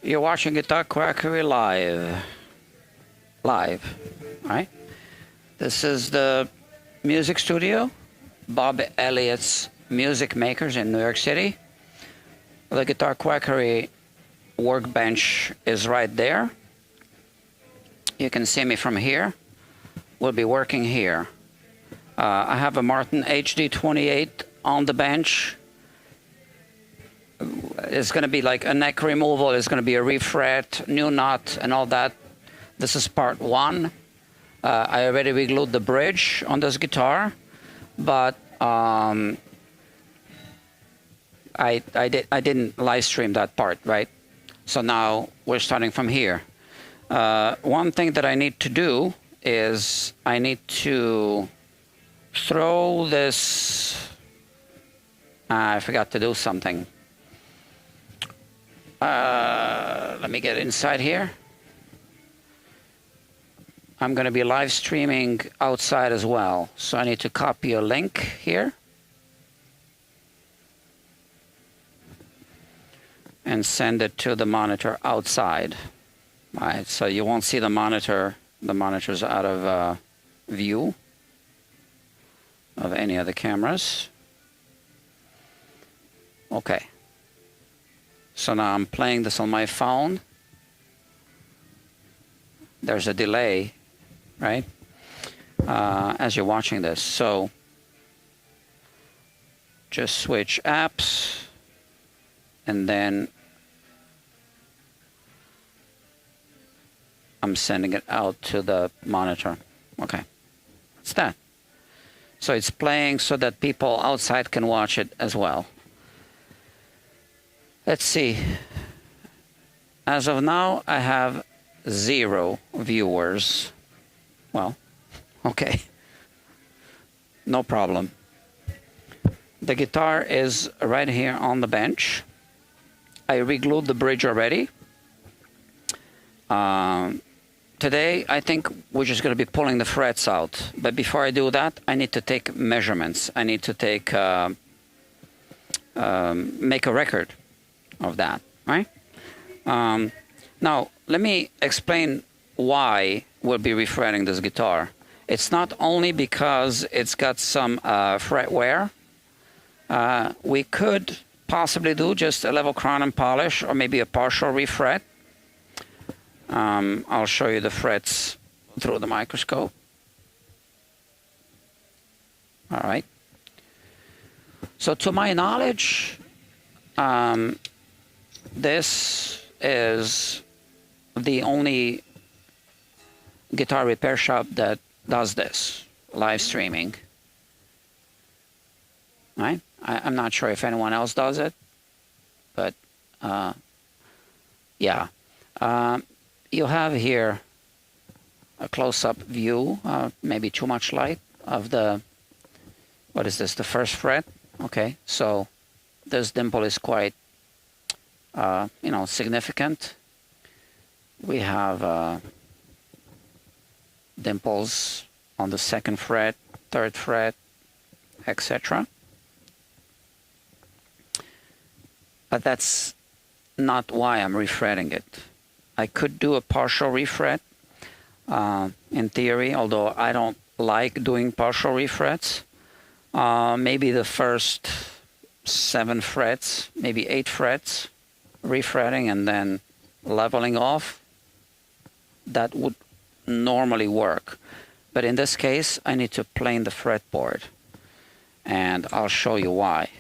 You're watching Guitar Quackery live. Right? This is the music studio, Bob Elliott's Music Makers in New York City. The Guitar Quackery workbench is right there. You can see me from here. We'll be working here. I have a Martin HD-28 on the bench. It's going to be like a neck removal. It's going to be a refret, new nut, and all that. This is part one. I already re-glued the bridge on this guitar, but I didn't live stream that part, right? So now we're starting from here. One thing that I need to do is I need to throw this. I forgot to do something. Let me get inside here. I'm going to be live streaming outside as well. So I need to copy a link here. And send it to the monitor outside. All right, so you won't see the monitor. The monitor's out of view of any of the cameras. Okay. So now I'm playing this on my phone. There's a delay, right? As you're watching this. So just switch apps and then I'm sending it out to the monitor. Okay, it's that. So it's playing so that people outside can watch it as well. Let's see. As of now, I have 0 viewers. Well, okay. No problem. The guitar is right here on the bench. I re-glued the bridge already. Today, I think we're just going to be pulling the frets out. But before I do that, I need to take measurements. I need to take make a record of that, right? Now, let me explain why we'll be refretting this guitar. It's not only because it's got some fret wear. We could possibly do just a level crown and polish or maybe a partial refret. I'll show you the frets through the microscope. All right. So to my knowledge, this is the only guitar repair shop that does this, live streaming. Right? I'm not sure if anyone else does it, but yeah. You have here a close-up view, maybe too much light, of the, what is this, the first fret? Okay, so this dimple is quite, you know, significant. We have dimples on the second fret, third fret, etc. But that's not why I'm refretting it. I could do a partial refret in theory, although I don't like doing partial refrets. Maybe the first 7 frets, maybe 8 frets, refretting and then leveling off. That would normally work. But in this case, I need to plane the fretboard. And I'll show you why.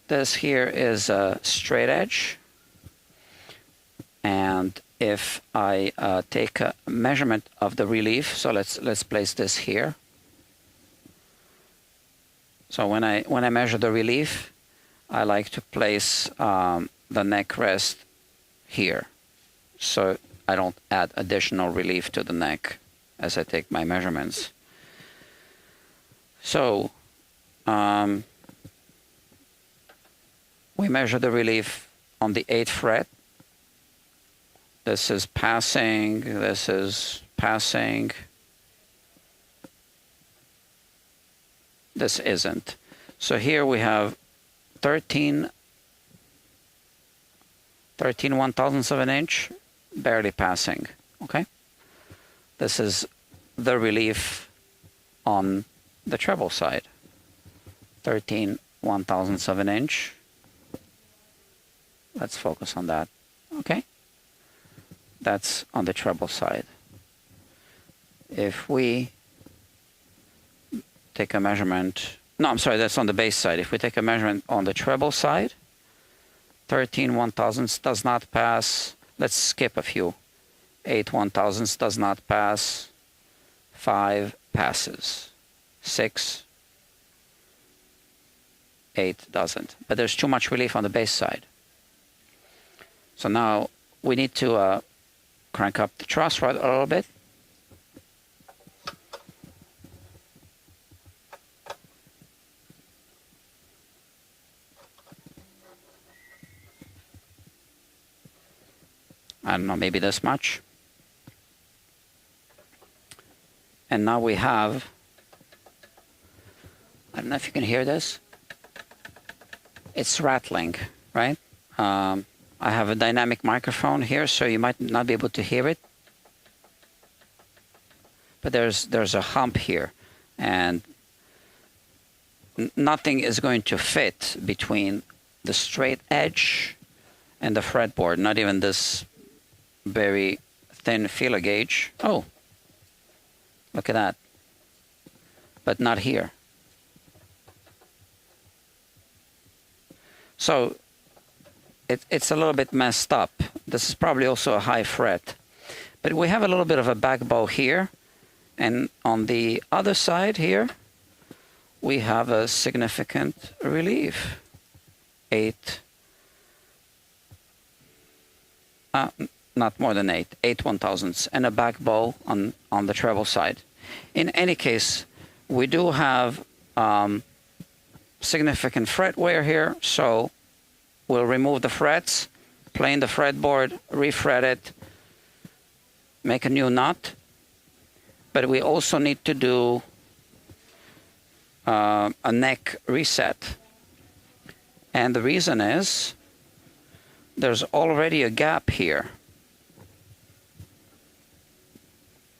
This here is a straight edge. And if I take a measurement of the relief, so let's place this here. So when I measure the relief, I like to place the neck rest here, so I don't add additional relief to the neck as I take my measurements. So we measure the relief on the 8th fret. This is passing, this is passing. This isn't. So here we have 13 13 1/1000ths of an inch, barely passing, okay? This is the relief on the treble side. 13 1/1000ths of an inch. Let's focus on that, okay? That's on the treble side. If we take a measurement, no, I'm sorry, that's on the bass side. If we take a measurement on the treble side, 13 1/1000ths does not pass. Let's skip a few. 8 1/1000ths does not pass. 5 passes. 6, 8 doesn't. But there's too much relief on the bass side. So now we need to crank up the truss rod a little bit. I don't know, maybe this much. And now we have, I don't know if you can hear this. It's rattling, right? I have a dynamic microphone here, so you might not be able to hear it. But there's a hump here, and nothing is going to fit between the straight edge and the fretboard, not even this very thin feeler gauge. Oh, look at that. But not here. So it's a little bit messed up. This is probably also a high fret. But we have a little bit of a back bow here. And on the other side here, we have a significant relief. 8. Not more than 8 1/1000ths, and a back bow on the treble side. In any case, we do have significant fret wear here, so we'll remove the frets, plane the fretboard, refret it, make a new knot. But we also need to do a neck reset. And the reason is there's already a gap here.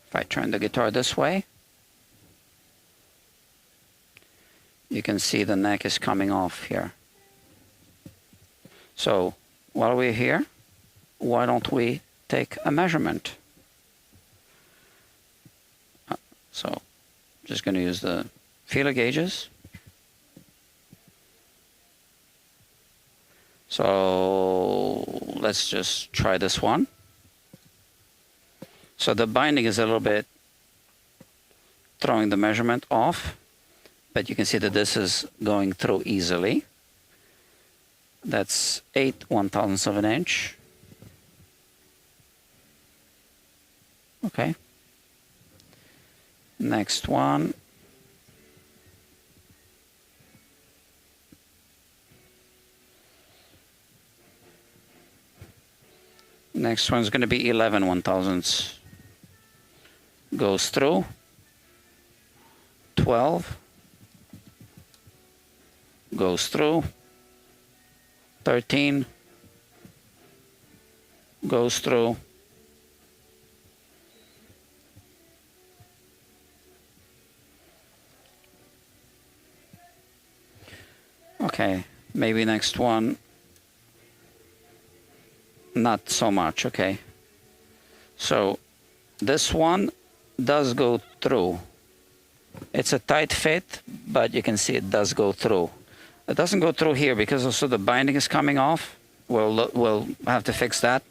If I turn the guitar this way, you can see the neck is coming off here. So while we're here, why don't we take a measurement? So just going to use the feeler gauges. So let's just try this one. So the binding is a little bit throwing the measurement off, but you can see that this is going through easily. That's 8 1/1000ths of an inch. Okay. Next one. Next one's going to be 11 1/1000ths. Goes through. 12. Goes through. 13. Goes through. Okay, maybe next one. Not so much, okay. So this one does go through. It's a tight fit, but you can see it does go through. It doesn't go through here because also the binding is coming off. We'll have to fix that.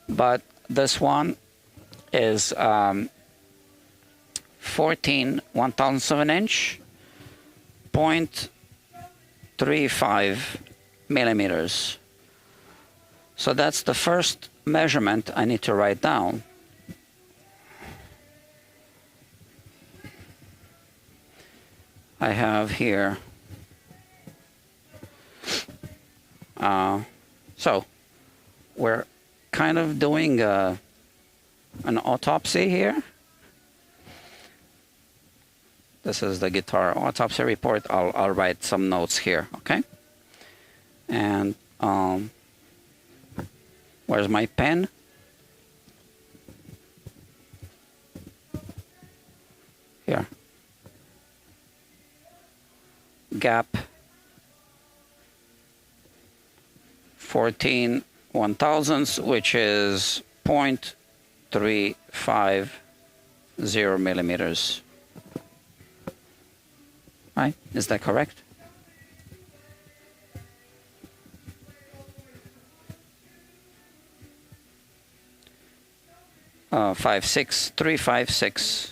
But this one is 14 1/1000ths of an inch, 0.35 millimeters. So that's the first measurement I need to write down. I have here, so we're kind of doing an autopsy here. This is the guitar autopsy report. I'll write some notes here, okay? And Where's my pen? Here. Gap 14 1,000ths, which is 0.350 millimeters. Right? Is that correct? Uh, 356.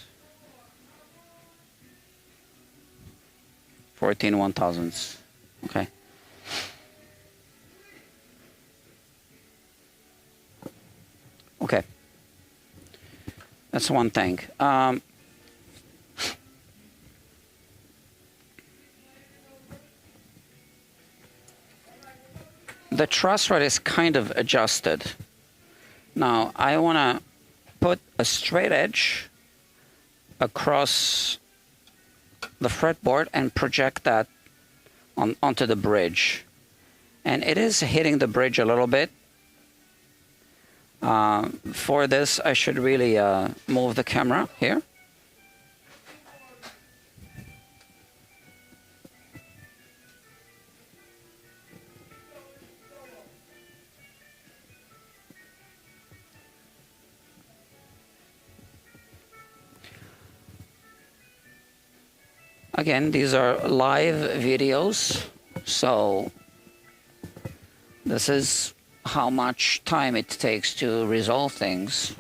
14 1,000ths. Okay. Okay. That's one thing. The truss rod is kind of adjusted. Now I want to put a straight edge across the fretboard and project that onto the bridge. And it is hitting the bridge a little bit. For this, I should really move the camera here. Again, these are live videos, so this is how much time it takes to resolve things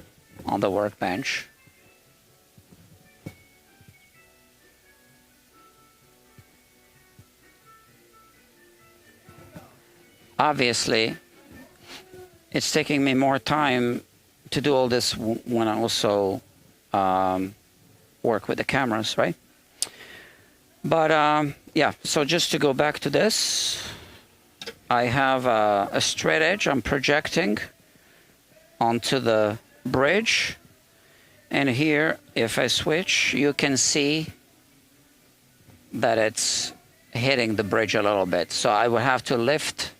on the workbench. Obviously, it's taking me more time to do all this when I also work with the cameras, right? But yeah, so just to go back to this, I have a straight edge I'm projecting onto the bridge. And here, if I switch, you can see that it's hitting the bridge a little bit. So I would have to lift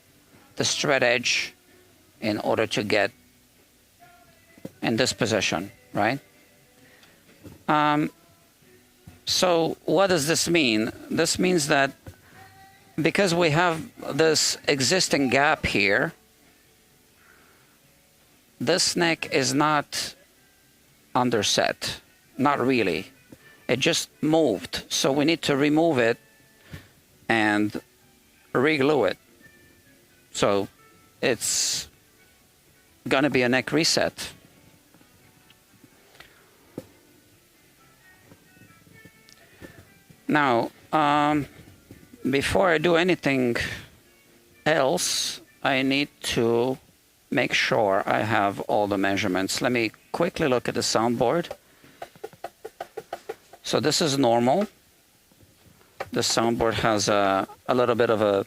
the straight edge in order to get in this position, right? So what does this mean? This means that because we have this existing gap here, this neck is not underset, not really. It just moved, so we need to remove it and re-glue it. So it's gonna be a neck reset. Now, before I do anything else, I need to make sure I have all the measurements. Let me quickly look at the soundboard. So this is normal. The soundboard has a little bit of a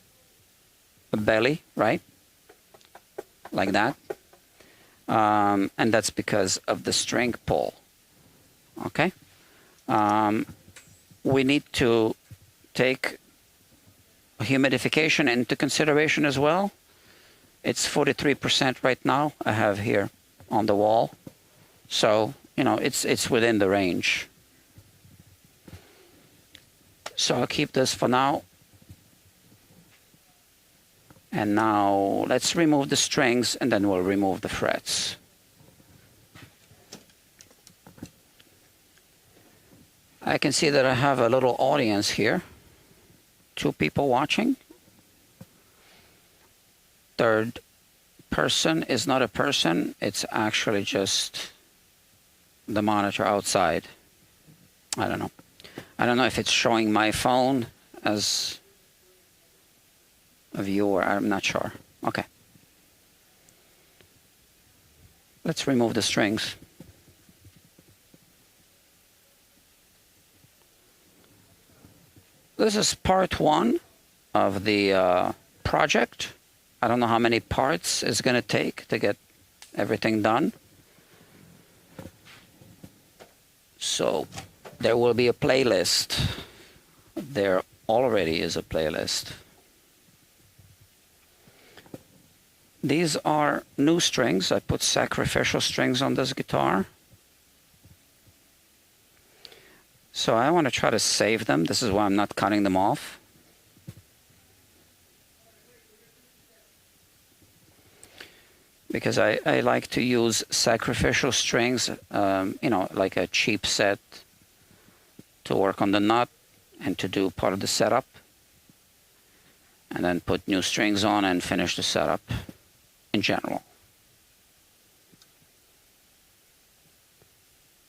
belly, right? Like that. And that's because of the string pull. Okay? We need to take humidification into consideration as well. It's 43% right now I have here on the wall. So, you know, it's within the range. So I'll keep this for now. And now let's remove the strings and then we'll remove the frets. I can see that I have a little audience here. 2 people watching. Third person is not a person, it's actually just the monitor outside. I don't know. I don't know if it's showing my phone as a viewer, I'm not sure. Okay. Let's remove the strings. This is part 1 of the project. I don't know how many parts it's going to take to get everything done. So there will be a playlist. There already is a playlist. These are new strings. I put sacrificial strings on this guitar. So I want to try to save them. This is why I'm not cutting them off. Because I like to use sacrificial strings, you know, like a cheap set to work on the nut and to do part of the setup. And then put new strings on and finish the setup in general.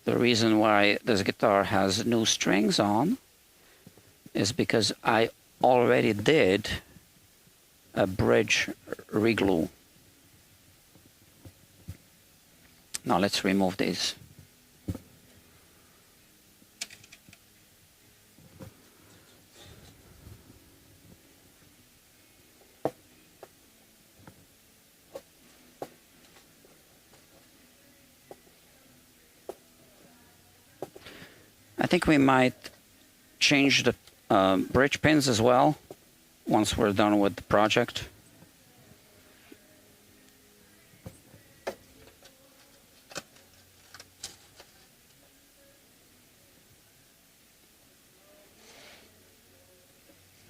The reason why this guitar has new strings on is because I already did a bridge reglue. Now let's remove these. I think we might change the bridge pins as well once we're done with the project.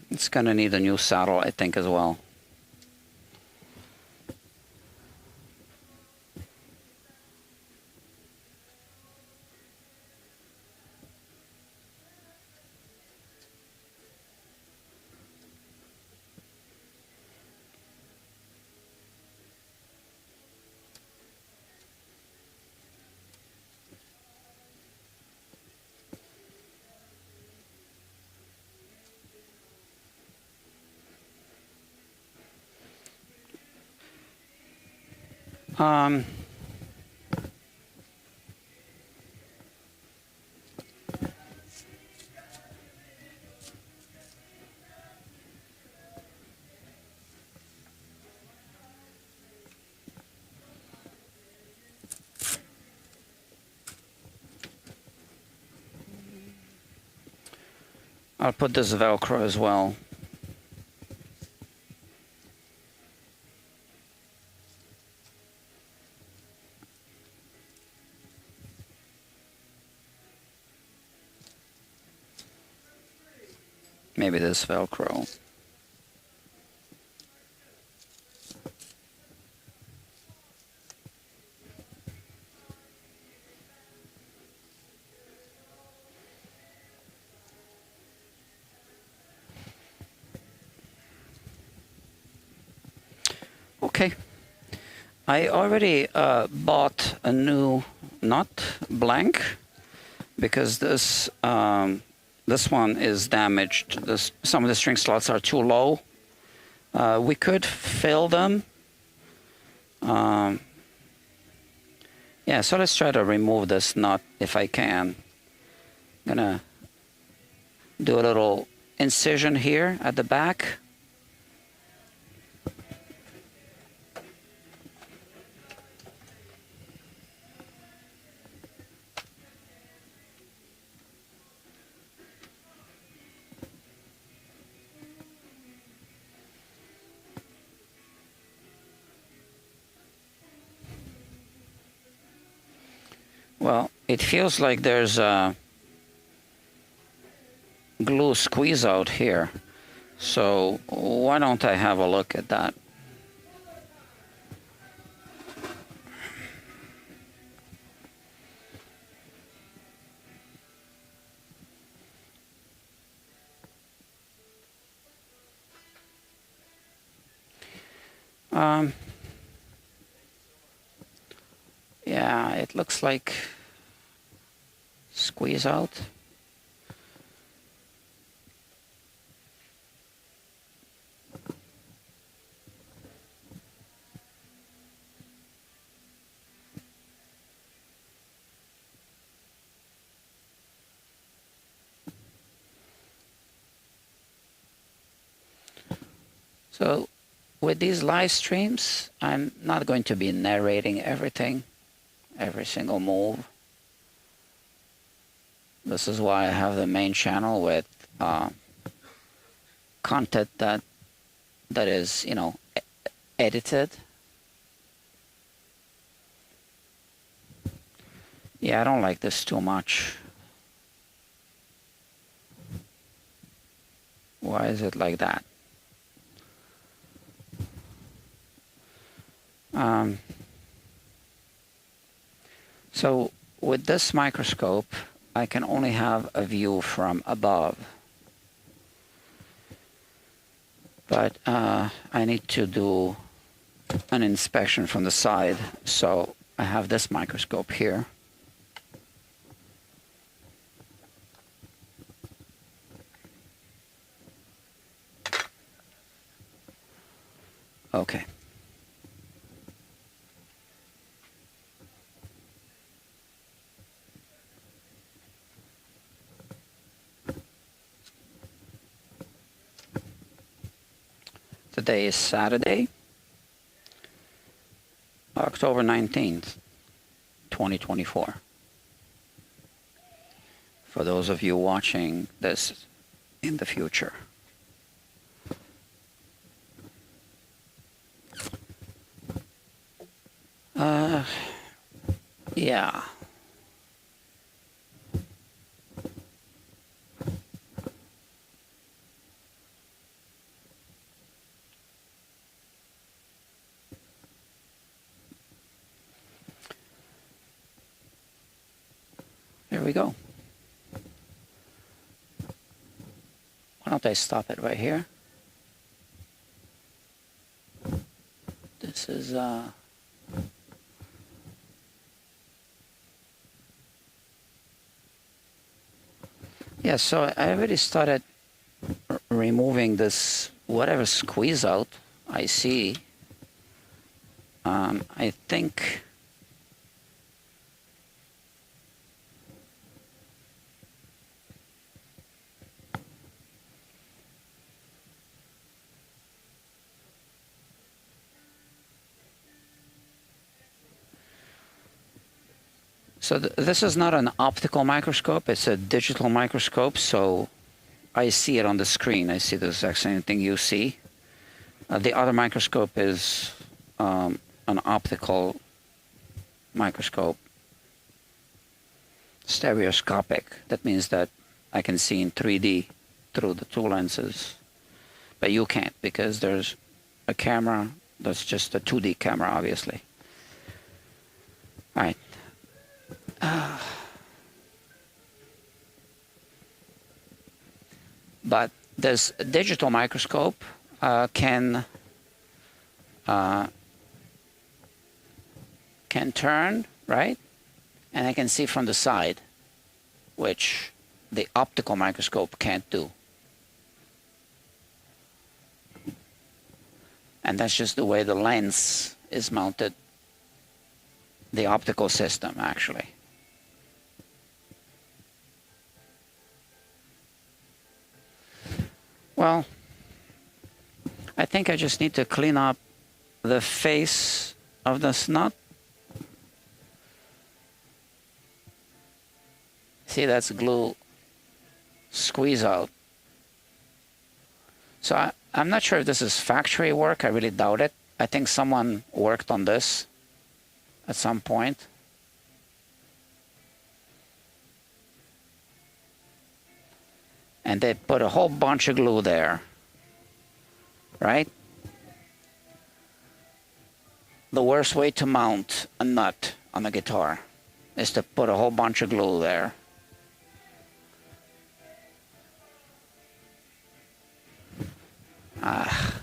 It's gonna need a new saddle, I think, as well. I'll put this Velcro as well. Maybe this Velcro. Okay. I already bought a new nut blank because this this one is damaged. Some of the string slots are too low. We could fill them. Yeah, so let's try to remove this nut if I can. I'm gonna do a little incision here at the back. Well, it feels like there's a glue squeeze out here. So why don't I have a look at that? Yeah, it looks like squeeze out. So with these live streams, I'm not going to be narrating everything, every single move. This is why I have the main channel with content that is, you know, edited Yeah, I don't like this too much. Why is it like that? So with this microscope, I can only have a view from above. But I need to do an inspection from the side. So I have this microscope here. Okay. Today is Saturday, October 19th, 2024. For those of you watching this in the future. Yeah. Here we go. Why don't I stop it right here? This is yeah, so I already started removing this whatever squeeze out I see. I think so this is not an optical microscope, it's a digital microscope, so I see it on the screen. I see the exact same thing you see. The other microscope is an optical microscope, stereoscopic. That means that I can see in 3D through the two lenses, but you can't because there's a camera that's just a 2D camera, obviously. All right. But this digital microscope can turn, right? And I can see from the side, which the optical microscope can't do. And that's just the way the lens is mounted, the optical system, actually. Well, I think I just need to clean up the face of this nut. See, that's glue squeeze out. So I'm not sure if this is factory work. I really doubt it. I think someone worked on this at some point. And they put a whole bunch of glue there, right? The worst way to mount a nut on a guitar is to put a whole bunch of glue there. I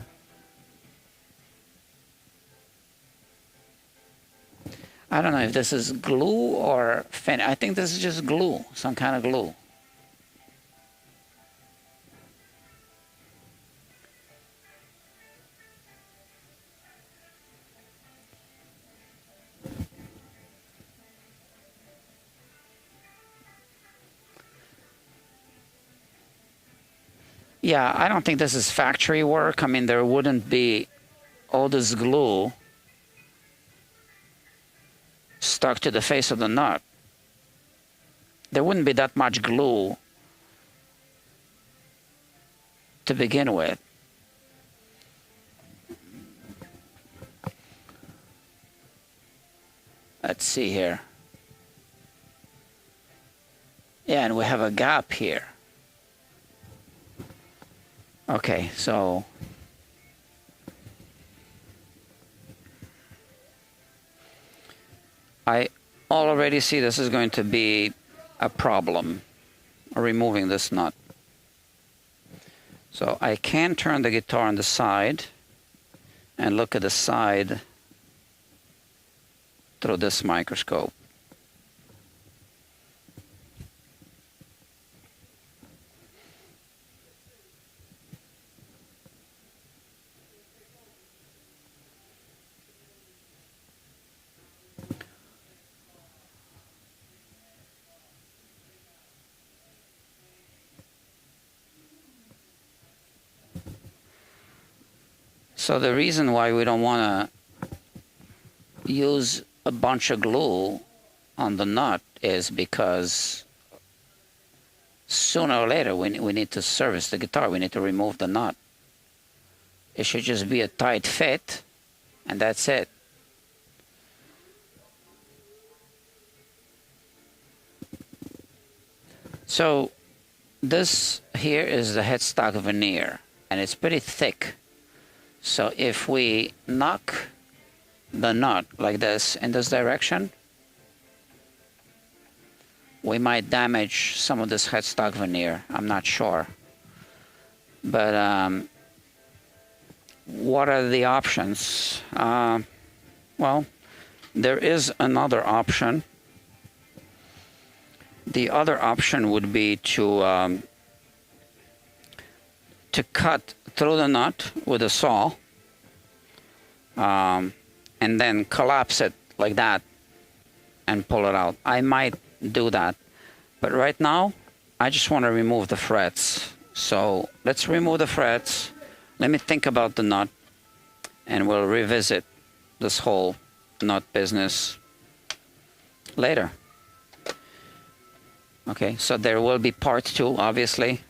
don't know if this is glue or I think this is just glue, some kind of glue. Yeah, I don't think this is factory work. I mean, there wouldn't be all this glue stuck to the face of the nut. There wouldn't be that much glue to begin with. Let's see here. Yeah, and we have a gap here. Okay, so I already see this is going to be a problem, removing this nut. So I can turn the guitar on the side and look at the side through this microscope. So the reason why we don't want to use a bunch of glue on the nut is because sooner or later we need to service the guitar. We need to remove the nut. It should just be a tight fit, and that's it. So this here is the headstock veneer, and it's pretty thick. So if we knock the nut like this in this direction, we might damage some of this headstock veneer. I'm not sure. But what are the options? Well, there is another option. The other option would be to cut through the nut with a saw, and then collapse it like that and pull it out. I might do that, but right now I just want to remove the frets. So let's remove the frets. Let me think about the nut, and we'll revisit this whole nut business later. Okay, so there will be part 2, obviously,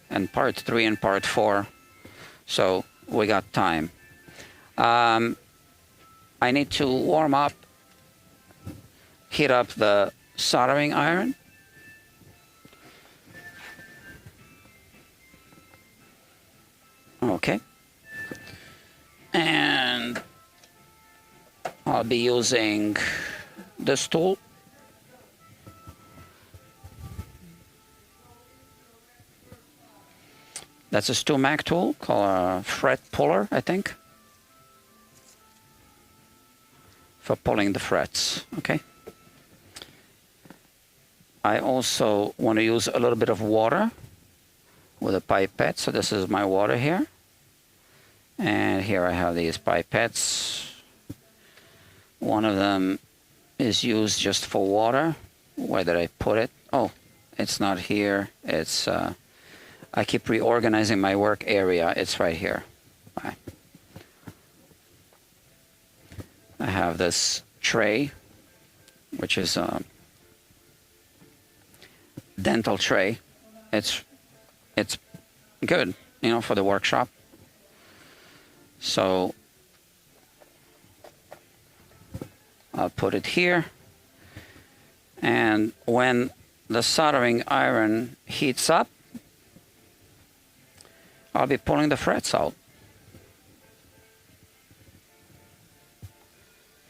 and part 3 and part 4. So we got time. I need to warm up, heat up the soldering iron. Okay. And I'll be using this tool. That's a Stumac tool called a fret puller, I think, for pulling the frets. Okay. I also want to use a little bit of water with a pipette. So this is my water here. And here I have these pipettes. One of them is used just for water. Where did I put it? Oh, it's not here. It's I keep reorganizing my work area. It's right here. Right. I have this tray, which is a dental tray. It's good, you know, for the workshop. So I'll put it here. And when the soldering iron heats up, I'll be pulling the frets out.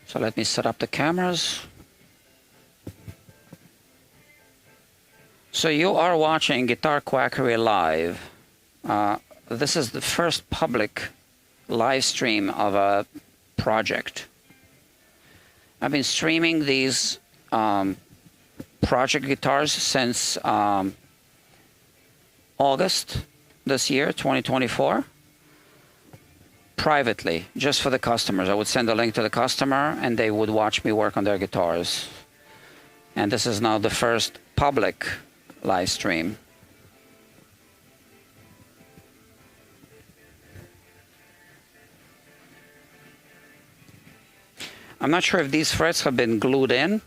So let me set up the cameras. So you are watching Guitar Quackery Live. This is the first public live stream of a project. I've been streaming these project guitars since August this year, 2024, privately, just for the customers. I would send a link to the customer and they would watch me work on their guitars. And this is now the first public live stream. I'm not sure if these frets have been glued in.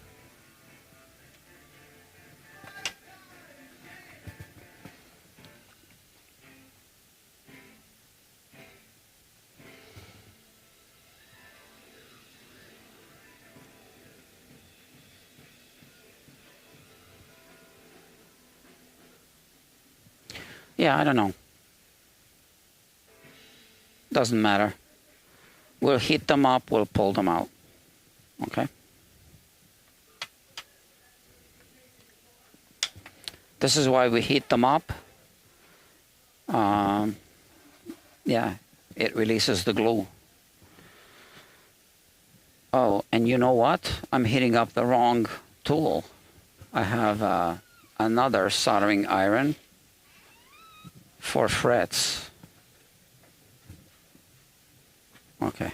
Yeah, I don't know. Doesn't matter. We'll heat them up, we'll pull them out. Okay? This is why we heat them up. Yeah, it releases the glue. Oh, and you know what? I'm heating up the wrong tool. I have another soldering iron for frets. Okay.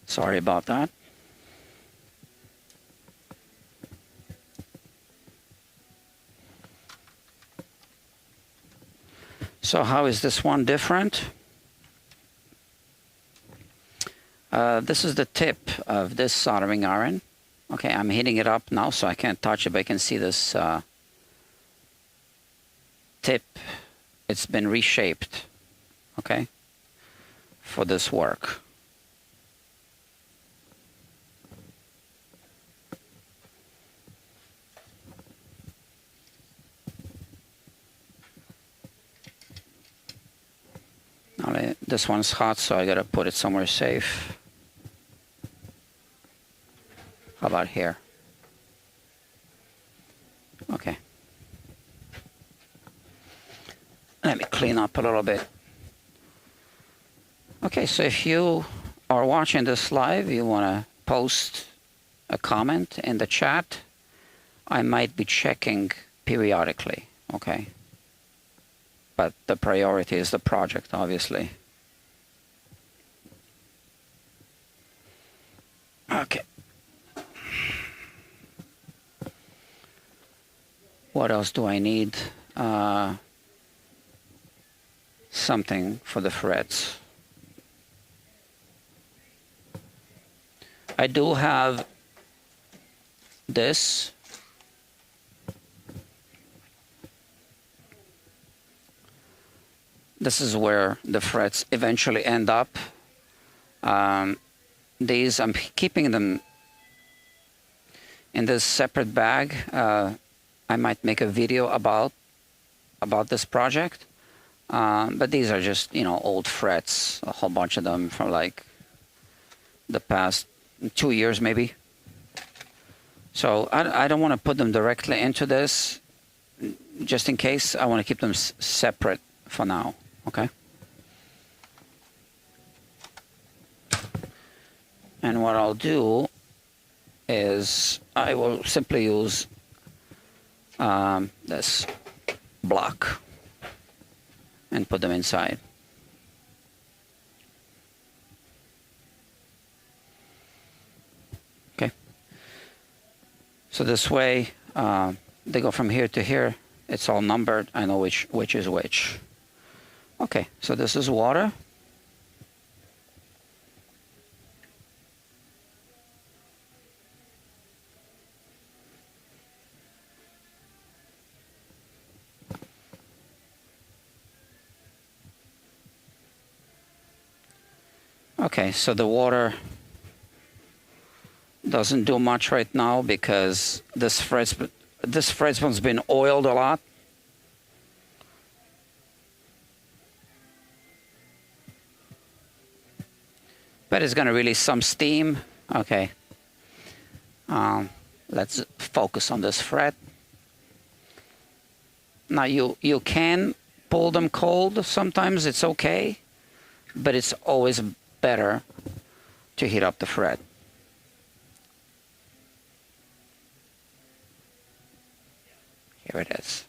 Sorry about that. So how is this one different? This is the tip of this soldering iron. Okay, I'm heating it up now, so I can't touch it, but I can see this tip. It's been reshaped, okay, for this work. Now, this one's hot, so I gotta put it somewhere safe. How about here? Okay. Let me clean up a little bit. Okay, so if you are watching this live, you want to post a comment in the chat, I might be checking periodically, okay? But the priority is the project, obviously. Okay. What else do I need? Something for the frets. I do have this. This is where the frets eventually end up. These, I'm keeping them in this separate bag. I might make a video about this project. But these are just, you know, old frets, a whole bunch of them from like the past 2 years maybe. So I don't want to put them directly into this, just in case. I want to keep them separate for now, okay? And what I'll do is I will simply use this block and put them inside. Okay. So this way, they go from here to here. It's all numbered. I know which is which. Okay, so this is water. Okay, so the water doesn't do much right now because this fret's been oiled a lot. But it's going to release some steam. Okay. Let's focus on this fret. Now you can pull them cold. Sometimes it's okay, but it's always better to heat up the fret. Here it is.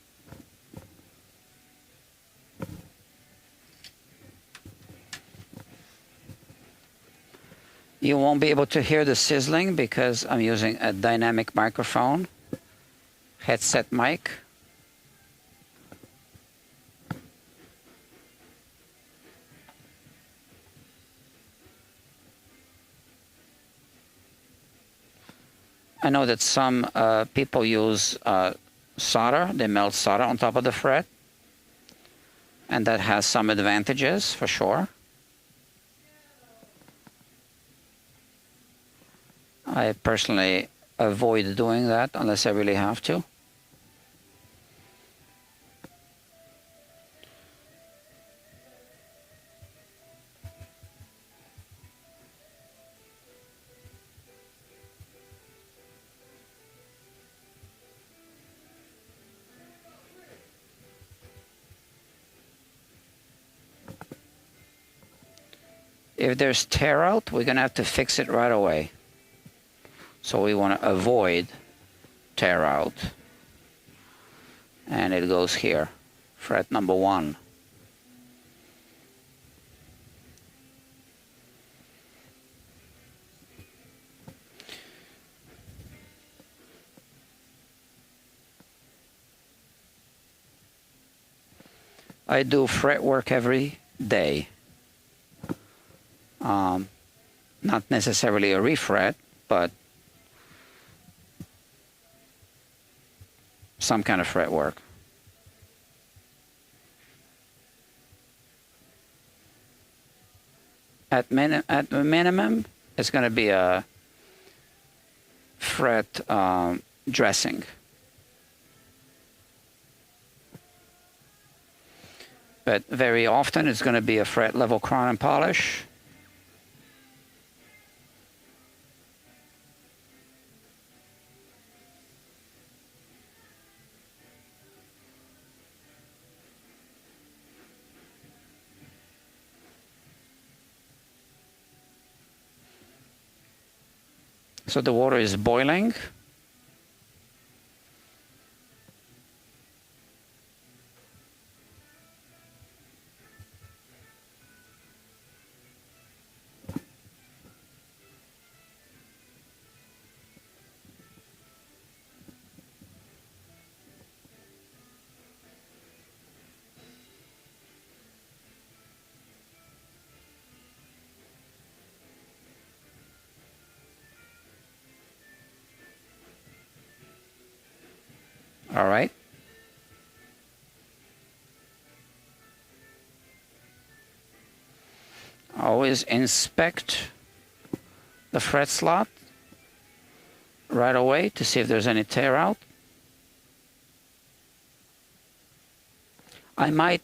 You won't be able to hear the sizzling because I'm using a dynamic microphone, headset mic. I know that some people use solder. They melt solder on top of the fret, and that has some advantages for sure. I personally avoid doing that unless I really have to. If there's tear out, we're going to have to fix it right away. So we want to avoid tear out. And it goes here, fret number 1. I do fret work every day. Not necessarily a refret, but some kind of fret work. At the minimum, it's going to be a fret dressing. But very often, it's going to be a fret level crown and polish. So the water is boiling. All right. Always inspect the fret slot right away to see if there's any tear out. I might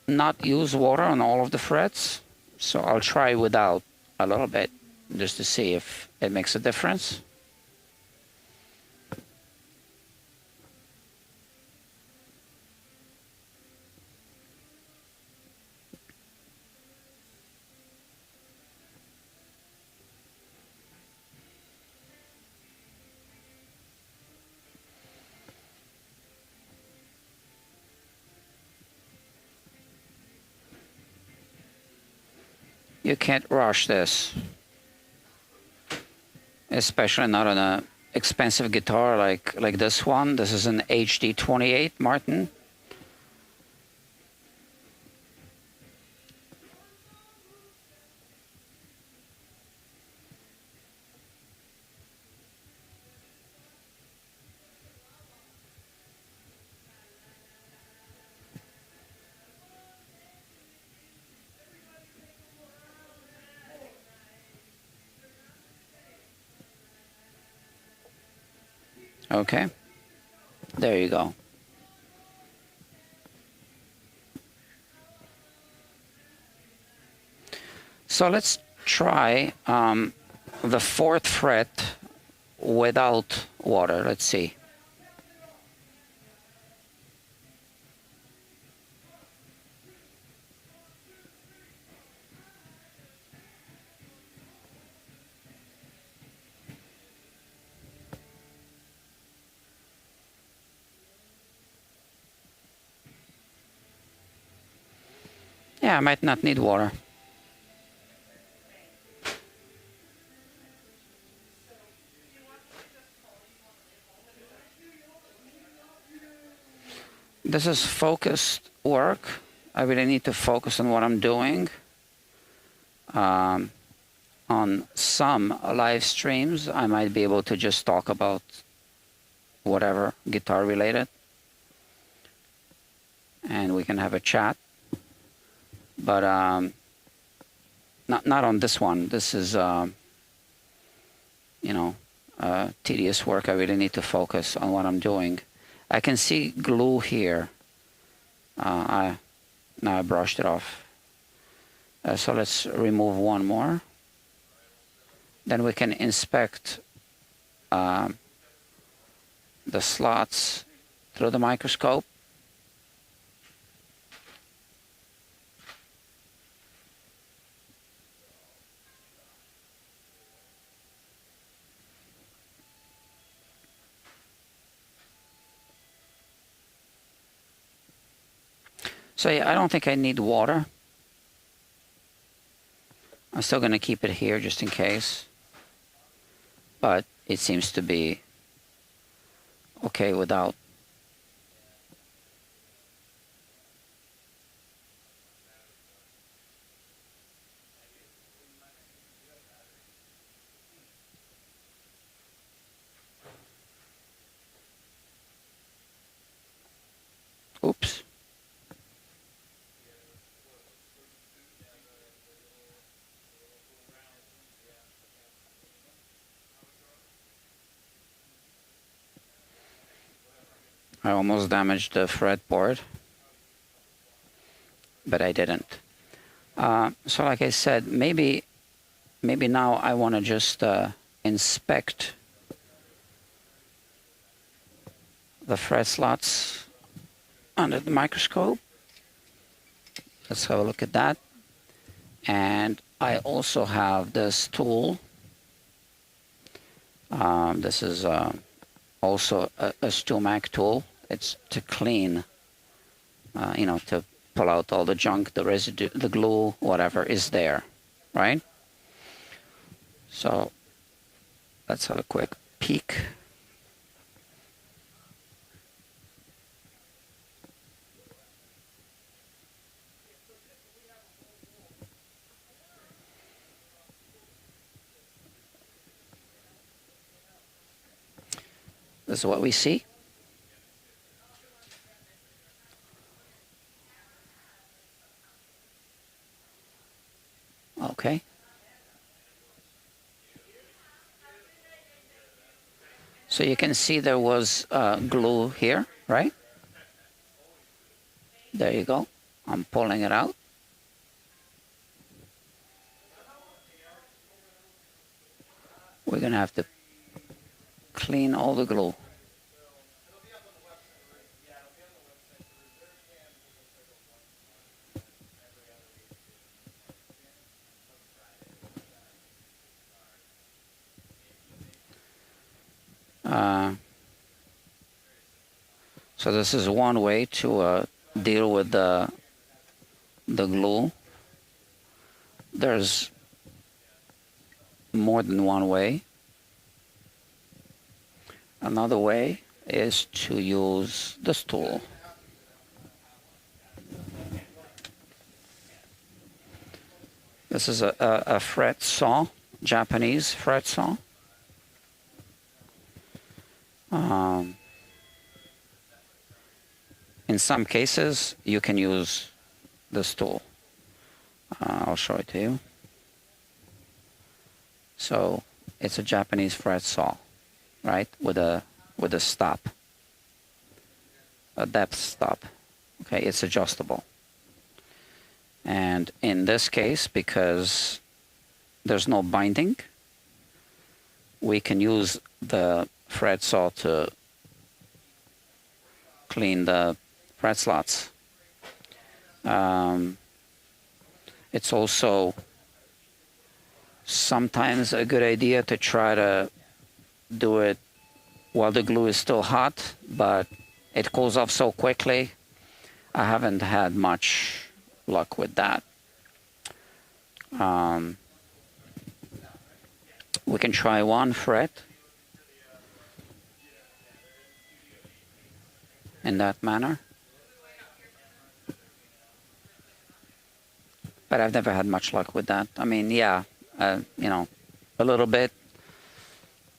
not use water on all of the frets, so I'll try without a little bit just to see if it makes a difference. You can't rush this, especially not on an expensive guitar like this one. This is an HD-28 Martin. Okay, there you go. So let's try the 4th fret without water. Let's see. Yeah, I might not need water. This is focused work. I really need to focus on what I'm doing. On some live streams, I might be able to just talk about whatever guitar related, and we can have a chat. But not on this one. This is you know, tedious work. I really need to focus on what I'm doing. I can see glue here. Now I brushed it off. So let's remove one more. Then we can inspect the slots through the microscope. So yeah, I don't think I need water. I'm still going to keep it here just in case. But it seems to be okay without. Oops. I almost damaged the fretboard, but I didn't. So like I said, maybe now I want to just inspect the fret slots under the microscope. Let's have a look at that. And I also have this tool. This is also a Stumac tool. It's to clean, to pull out all the junk, the residue, the glue, whatever is there, right? So let's have a quick peek. This is what we see. Okay. So you can see there was glue here, right? There you go. I'm pulling it out. We're going to have to clean all the glue. So this is one way to deal with the glue. There's more than one way. Another way is to use this tool. This is a fret saw, Japanese fret saw. In some cases, you can use this tool. I'll show it to you. So it's a Japanese fret saw, right? With a stop, a depth stop. Okay, it's adjustable. And in this case, because there's no binding, we can use the fret saw to clean the fret slots. It's also sometimes a good idea to try to do it while the glue is still hot, but it cools off so quickly. I haven't had much luck with that. We can try one fret in that manner. But I've never had much luck with that. I mean, yeah, a little bit,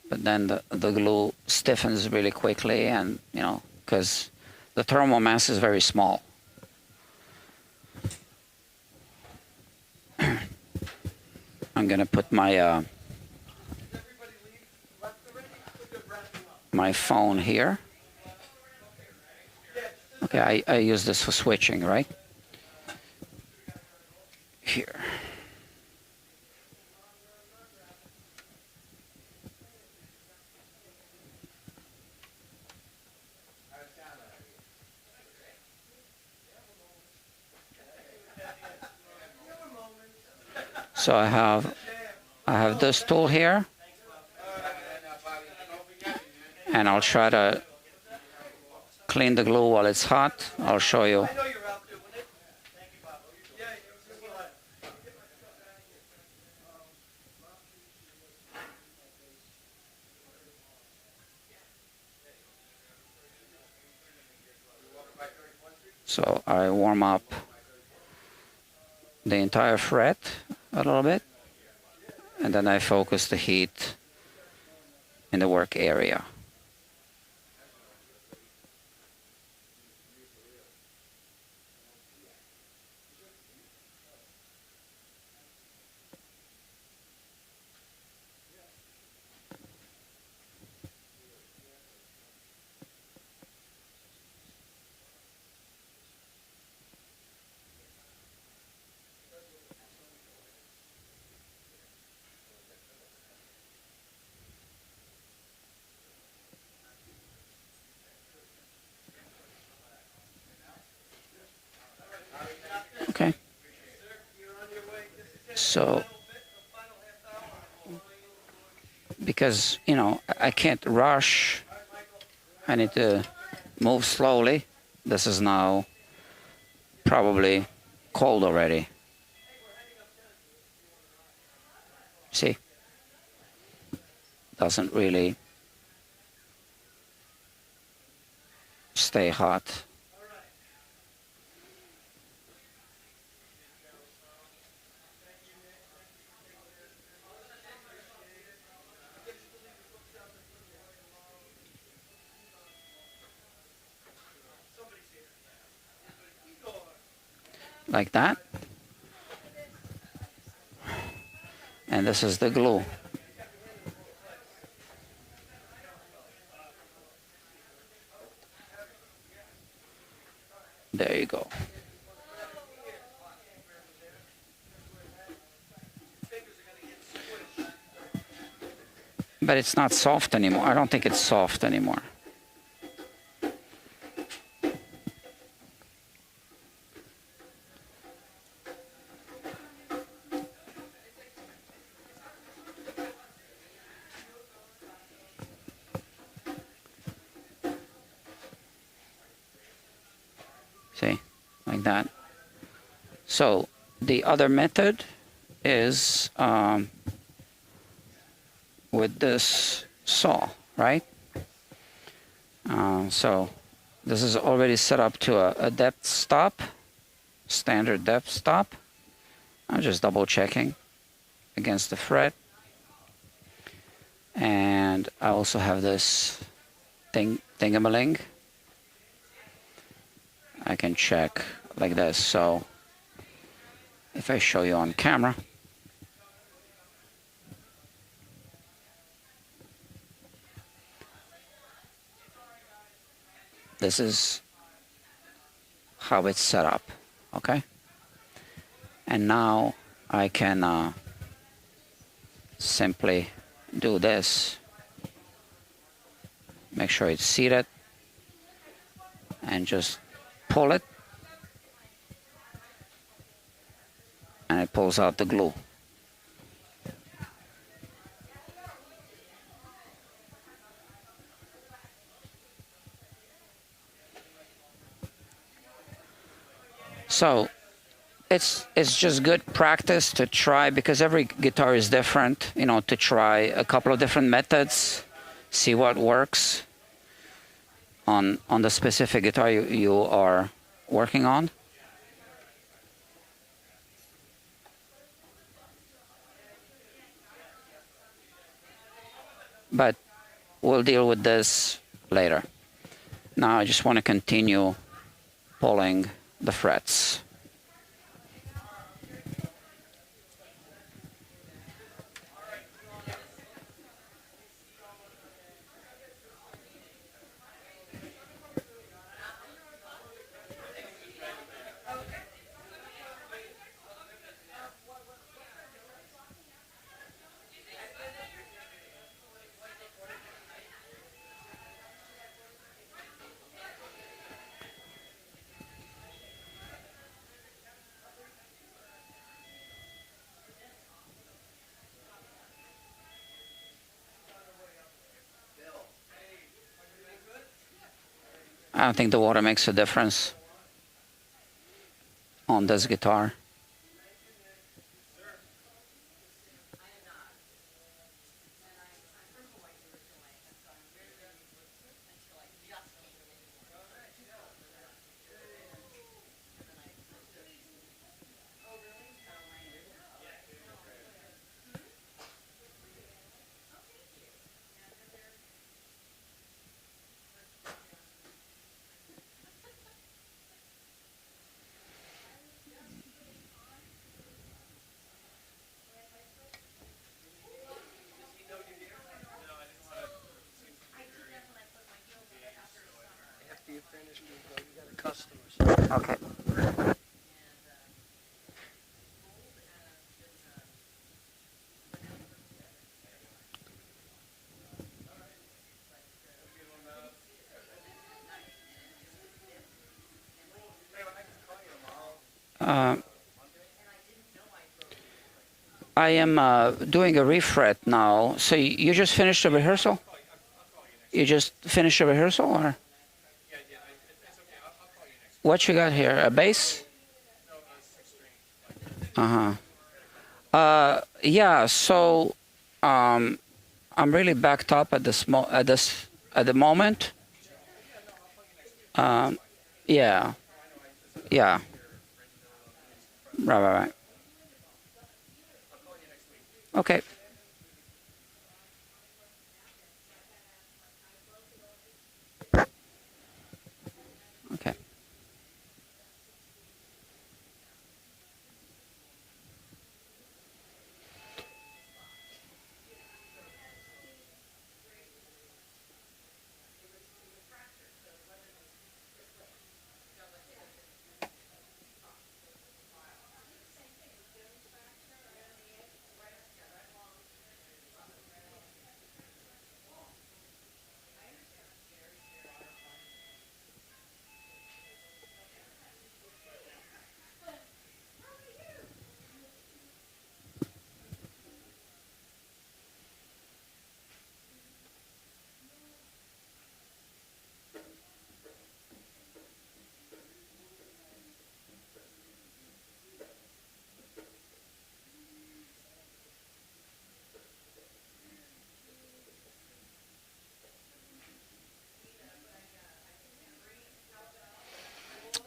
but then the glue stiffens really quickly, and, because the thermal mass is very small. I'm going to put my my phone here. Okay, I use this for switching, right? Here. So I have this tool here, and I'll try to clean the glue while it's hot. I'll show you So I warm up the entire fret a little bit, and then I focus the heat in the work area. Okay. So, because, you know, I can't rush, I need to move slowly. This is now probably cold already. See? Doesn't really stay hot. Like that. And this is the glue. There you go. But it's not soft anymore. I don't think it's soft anymore. See, like that. So the other method is with this saw, right? So this is already set up to a depth stop, standard depth stop. I'm just double checking against the fret. And I also have this thingamaling. I can check like this. So if I show you on camera, this is how it's set up, okay? And now I can simply do this. Make sure it's seated and just pull it, and it pulls out the glue. So it's just good practice to try, because every guitar is different, you know, to try a couple of different methods, see what works on the specific guitar you are working on. But we'll deal with this later. Now I just want to continue pulling the frets. I don't think the water makes a difference on this guitar. Okay. Uh, I am doing a refret now. So you just finished the rehearsal? You just finished a rehearsal, or what you got here? A bass? Yeah. So I'm really backed up at at the moment. Yeah. Yeah. Right. Okay. Okay.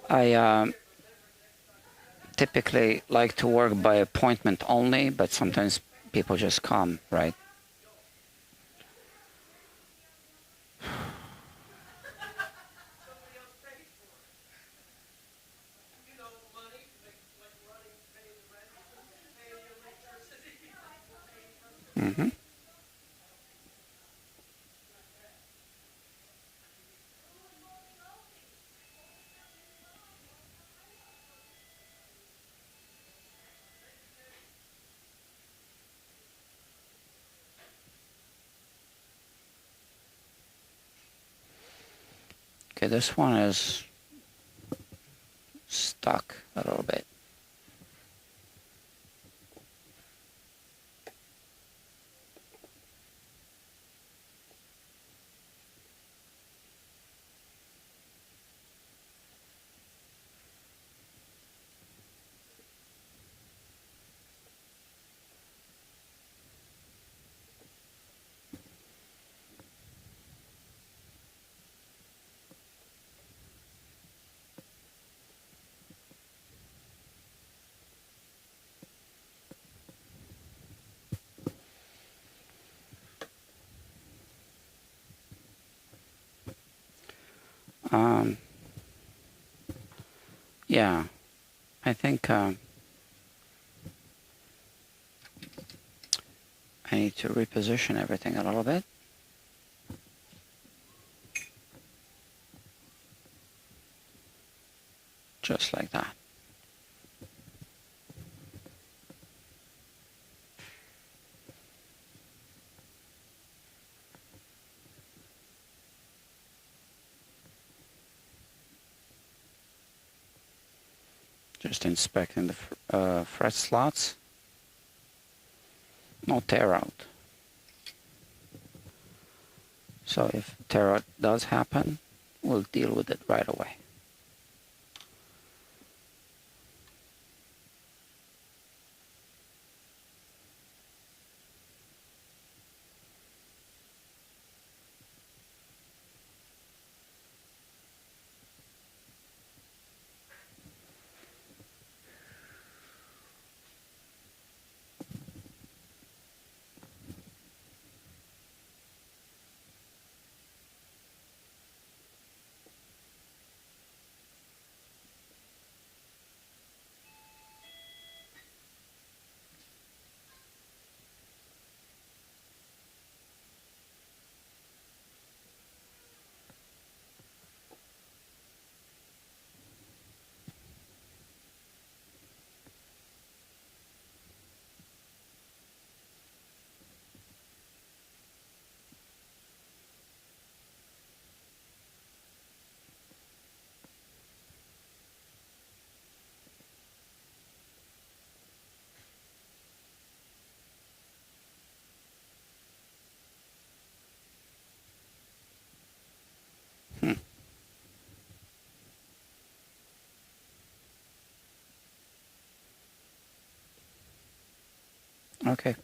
I typically like to work by appointment only, but sometimes people just come, right? Hmm. Okay, this one is stuck a little bit. Um, yeah, I think I need to reposition everything a little bit. Just like that. Just inspecting the fret slots. No tear out. So if tear out does happen, we'll deal with it right away. Okay.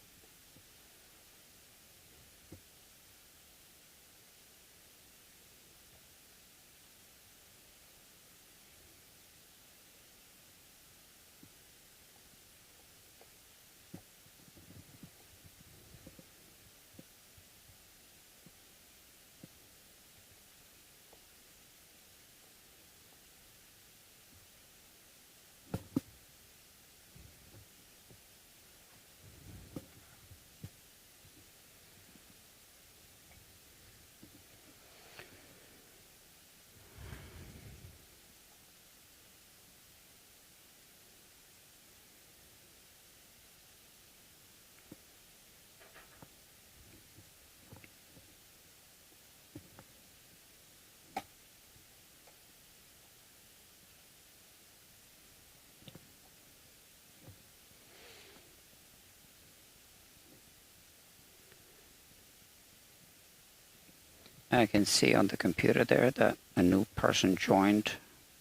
I can see on the computer there that a new person joined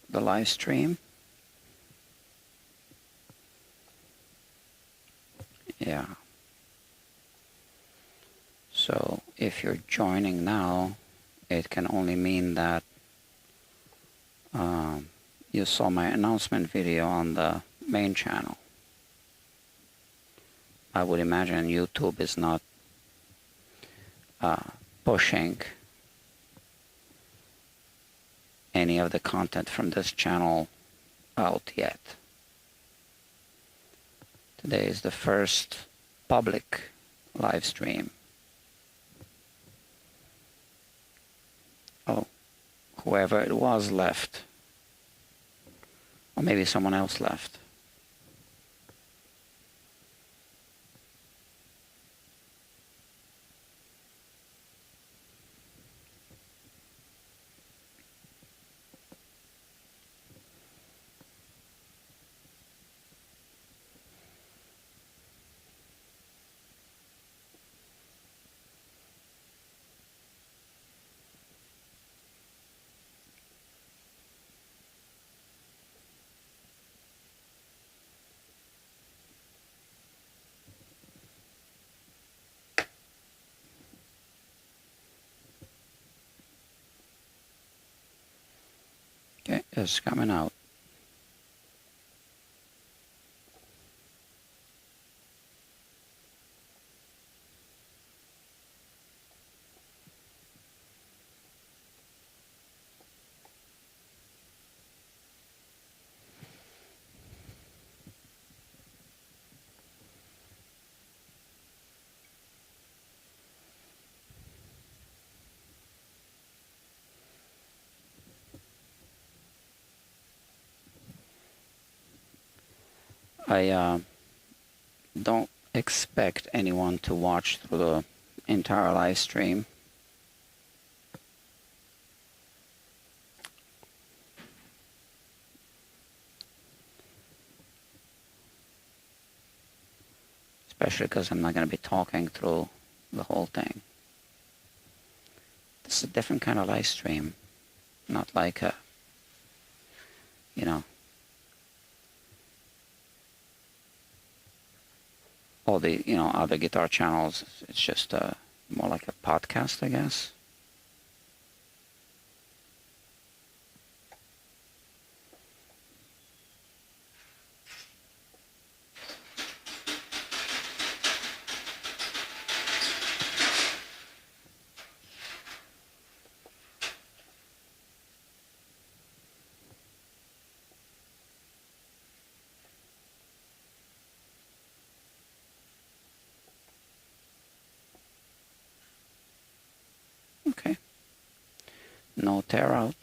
the live stream. Yeah. So if you're joining now, it can only mean that you saw my announcement video on the main channel. I would imagine YouTube is not pushing any of the content from this channel out yet. Today is the first public live stream. Oh, whoever it was left. Or maybe someone else left. Okay, it's coming out. I don't expect anyone to watch through the entire live stream. Especially because I'm not going to be talking through the whole thing. This is a different kind of live stream. Not like a, you know, all the, other guitar channels. It's just more like a podcast, I guess. Okay. No tear out.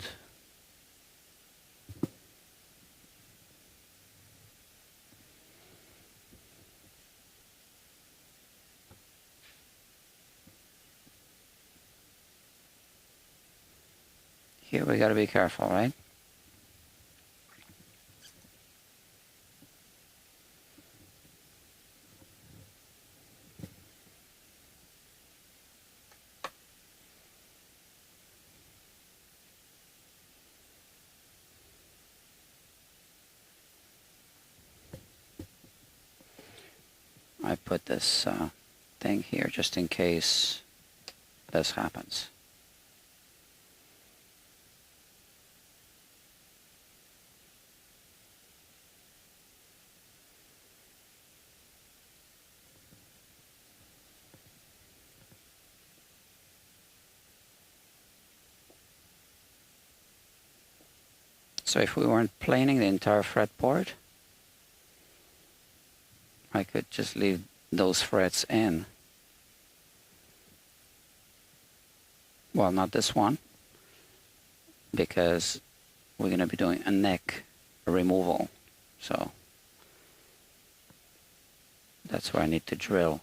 Here we got to be careful, right? I put put this thing here just in case this happens. So if we weren't planing the entire fretboard, I could just leave those frets in. Well, not this one, because we're going to be doing a neck removal. So that's where I need to drill.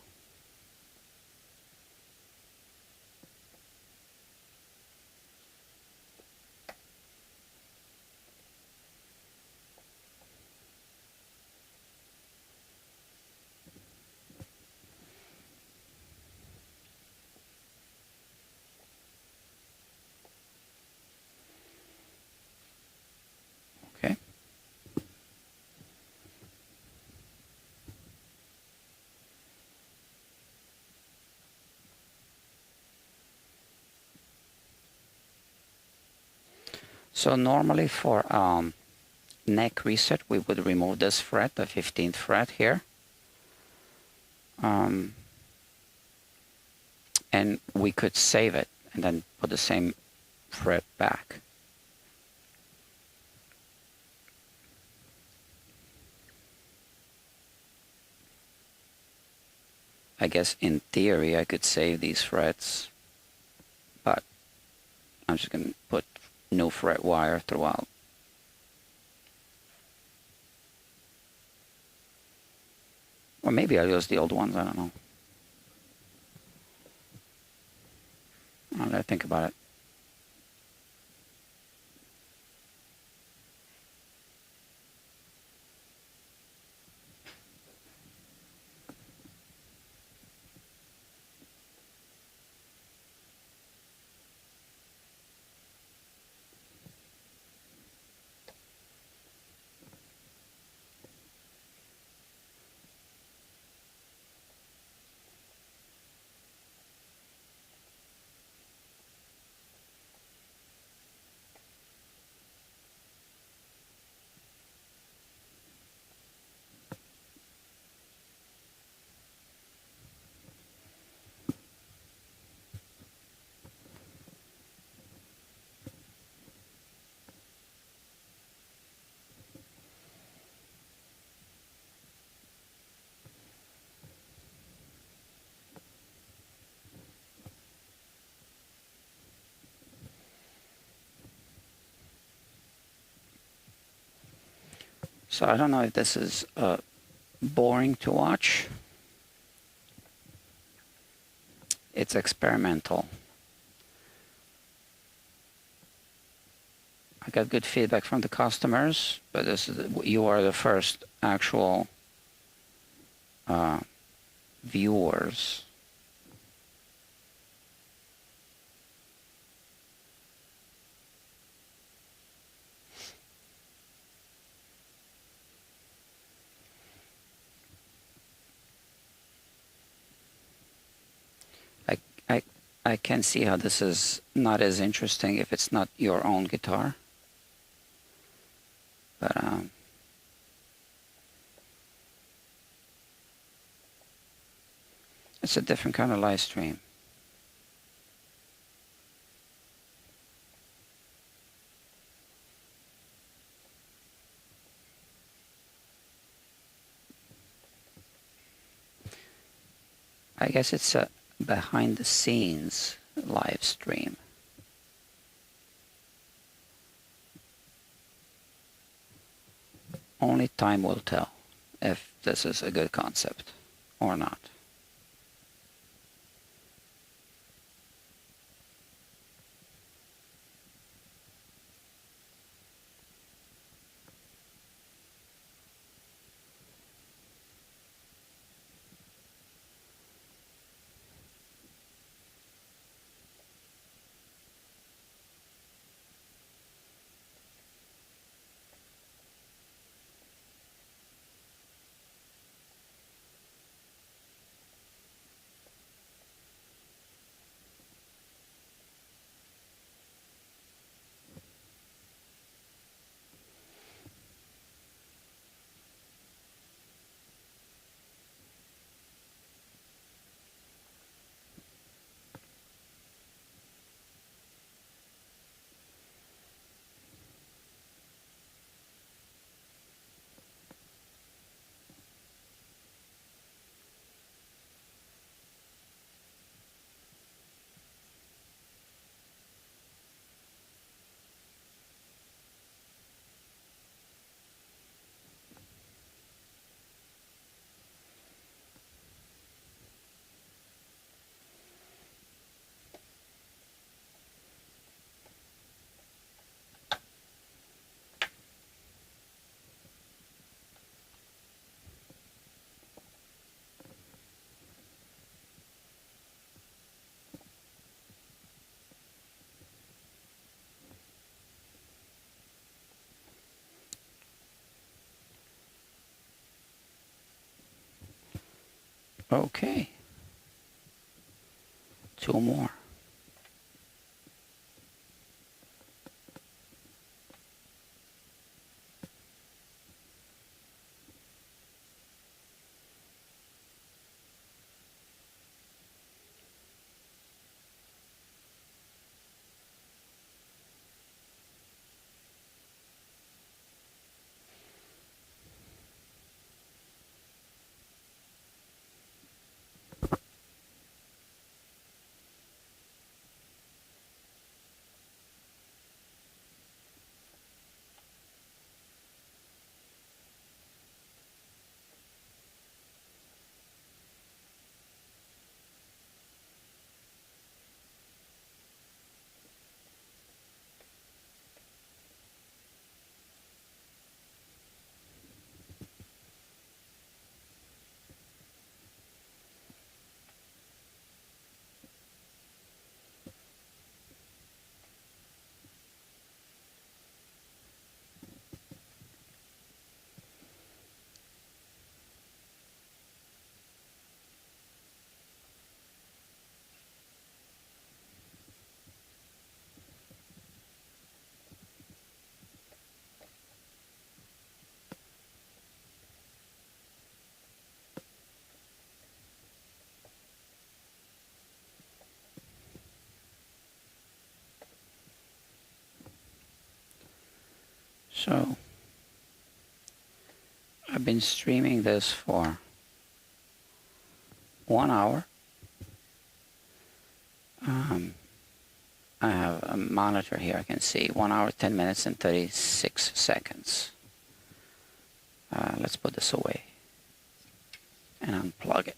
Okay. So normally for neck reset, we would remove this fret, the 15th fret here. And we could save it and then put the same fret back. I guess in theory I could save these frets, but I'm just going to put no fret wire throughout. Or maybe I'll use the old ones, I don't know. I'll gotta think about it. So I don't know if this is boring to watch. It's experimental. I got good feedback from the customers, but this is you are the first actual viewers. I can see how this is not as interesting if it's not your own guitar. But it's a different kind of live stream. I guess it's a behind the scenes live stream. Only time will tell if this is a good concept or not. Okay. 2 more. So I've been streaming this for 1 hour. I have a monitor here. I can see 1 hour, 10 minutes, and 36 seconds. Let's put this away and unplug it.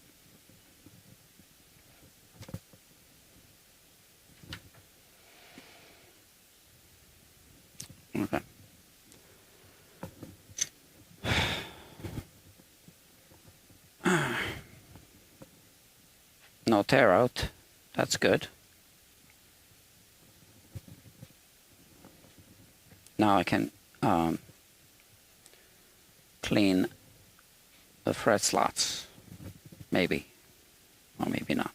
Okay. No tear out. That's good. Now I can clean the fret slots. Maybe. Or maybe not.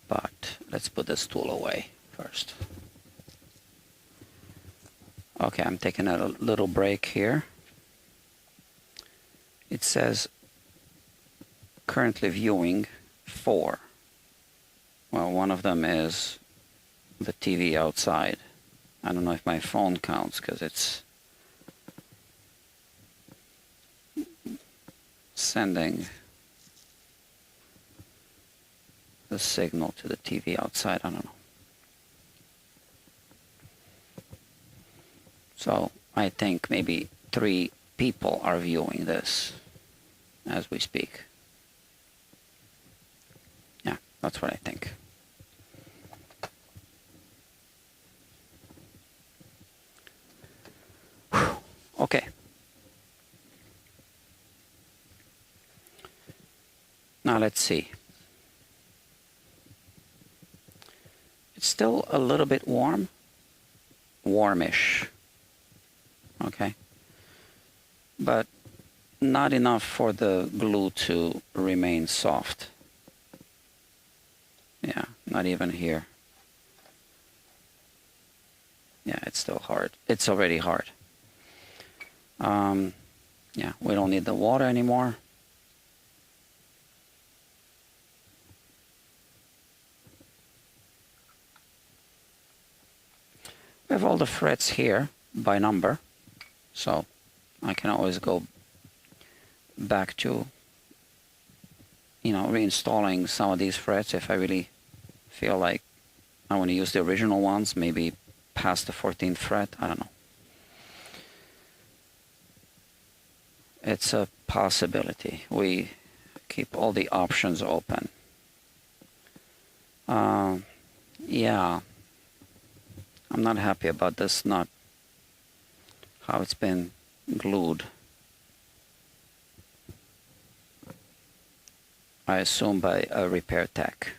But let's put this tool away first. Okay, I'm taking a little break here. It says currently viewing 4. Well, one of them is the TV outside. I don't know if my phone counts because it's sending the signal to the TV outside. I don't know. So I think maybe 3 people are viewing this as we speak. Yeah, that's what I think. Whew. Okay. Now let's see. It's still a little bit warm. Warmish. Okay. But not enough for the glue to remain soft. Yeah, not even here. Yeah, it's still hard. It's already hard. Yeah, we don't need the water anymore. We have all the frets here by number, so I can always go back to, reinstalling some of these frets if I really feel like I want to use the original ones, maybe past the 14th fret. I don't know. It's a possibility. We keep all the options open. Yeah, I'm not happy about this nut, how it's been glued. I assume by a repair tech.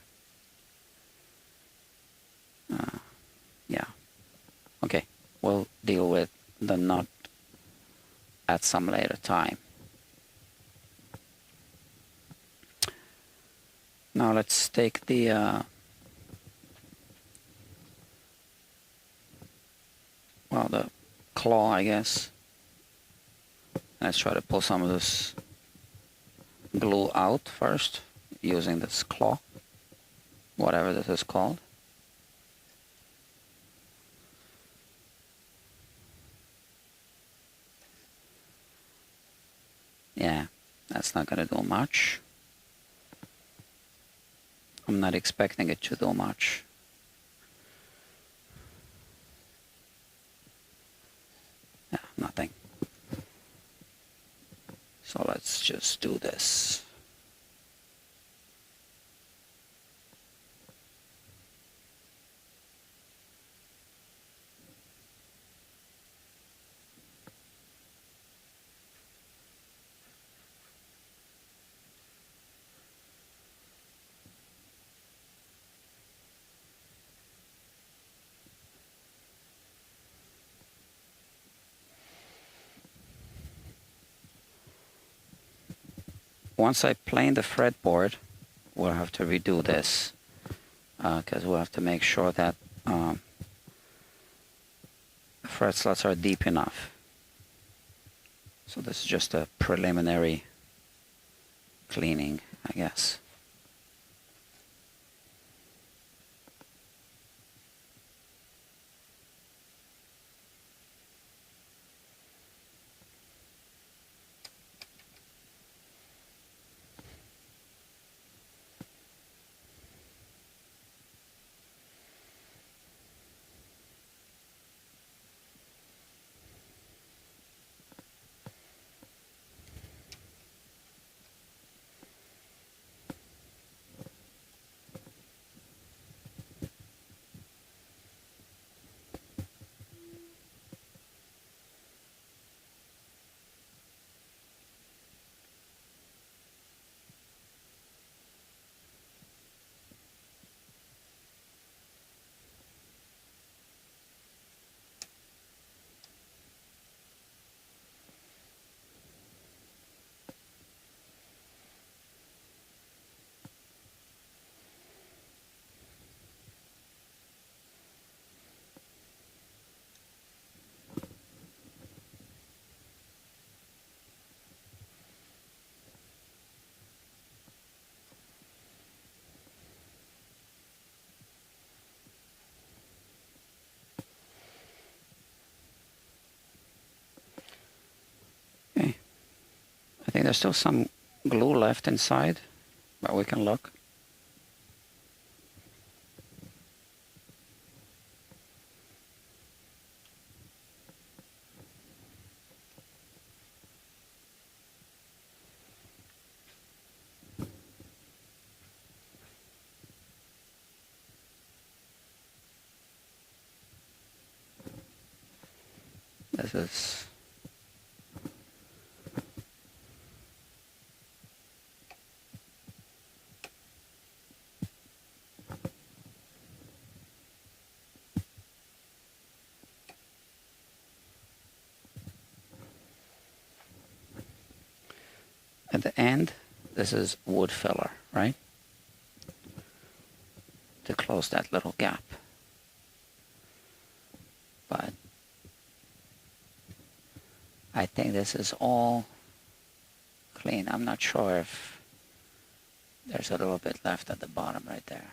Yeah. Okay, we'll deal with the nut at some later time. Now let's take the well, the claw, I guess. Let's try to pull some of this glue out first using this claw, whatever this is called. Yeah, that's not going to do much. I'm not expecting it to do much. Yeah, nothing. So let's just do this. Once I plane the fretboard, we'll have to redo this because we'll have to make sure that the fret slots are deep enough. So this is just a preliminary cleaning, I guess. Okay. I think there's still some glue left inside, but we can look. This is at the end, this is wood filler, right? To close that little gap. But I think this is all clean. I'm not sure if there's a little bit left at the bottom right there.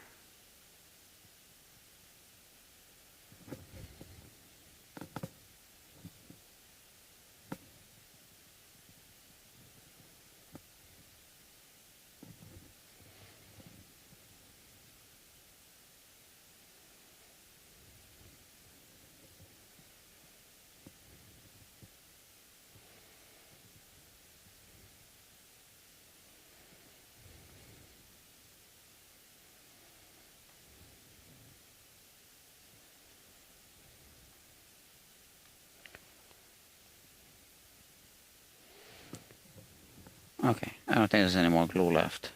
Okay, I don't think there's any more glue left.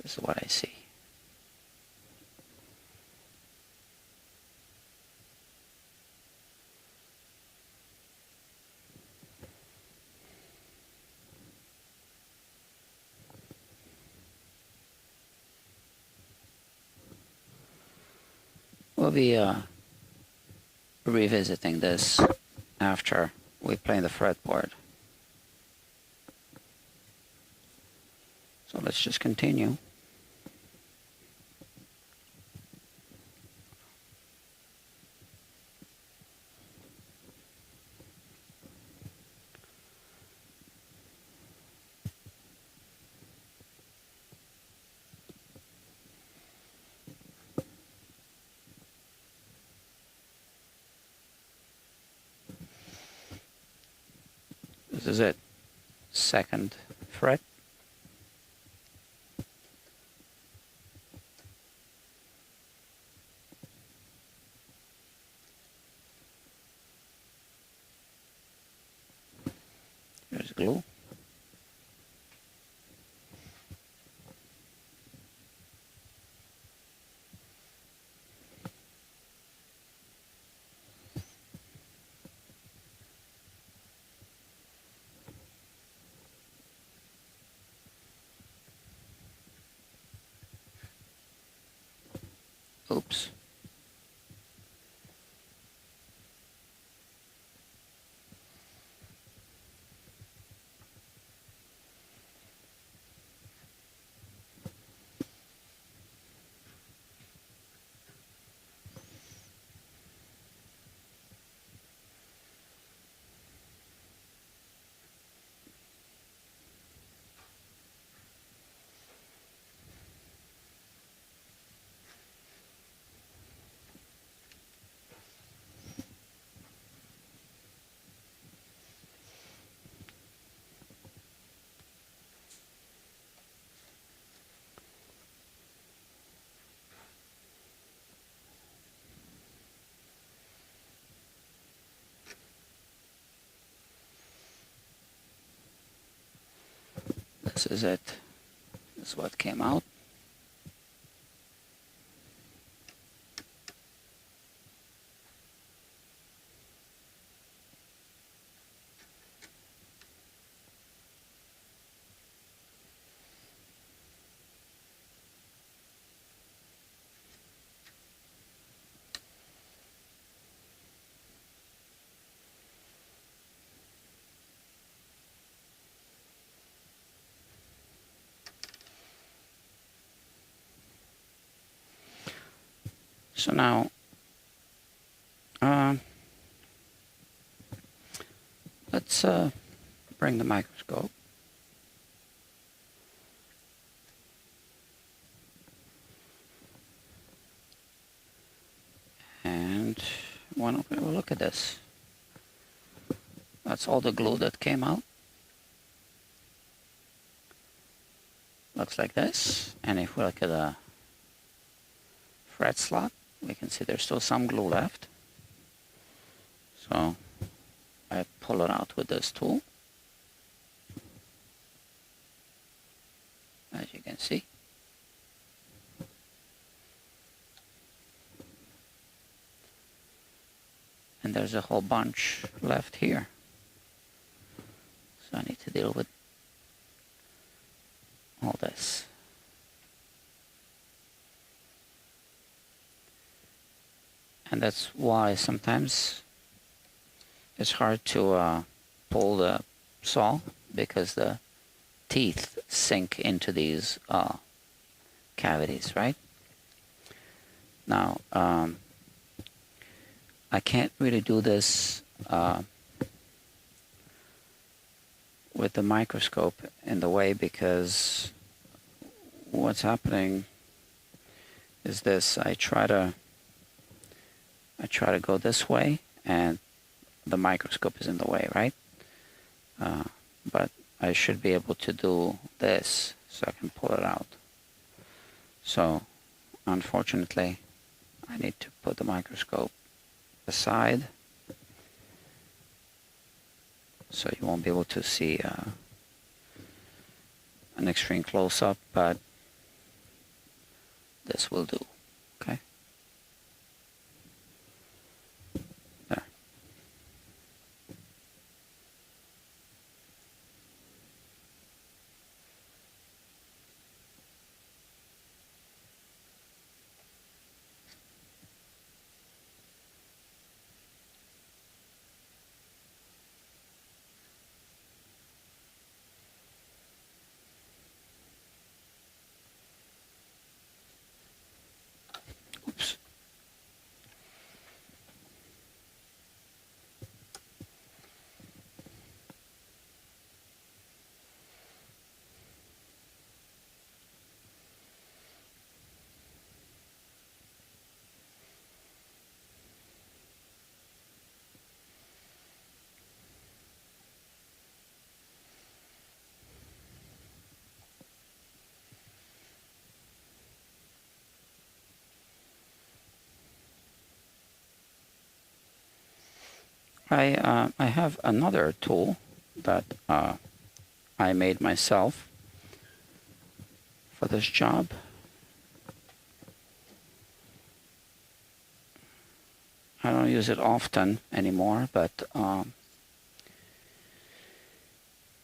This is what I see. We'll be revisiting this after we play the fretboard. So let's just continue. This is it. Second fret. Here's glue. Oops. This is it. This is what came out. So now, let's bring the microscope. And why don't we have a look at this? That's all the glue that came out. Looks like this. And if we look at the fret slot, we can see there's still some glue left. So I pull it out with this tool, as you can see. And there's a whole bunch left here. So I need to deal with all this. And that's why sometimes it's hard to pull the saw, because the teeth sink into these cavities, right? Now, I can't really do this with the microscope in the way, because what's happening is this. I try to go this way, and the microscope is in the way, right? But I should be able to do this, so I can pull it out. So, unfortunately, I need to put the microscope aside, so you won't be able to see an extreme close-up, but this will do. Okay. There. I have another tool that I made myself for this job. I don't use it often anymore, but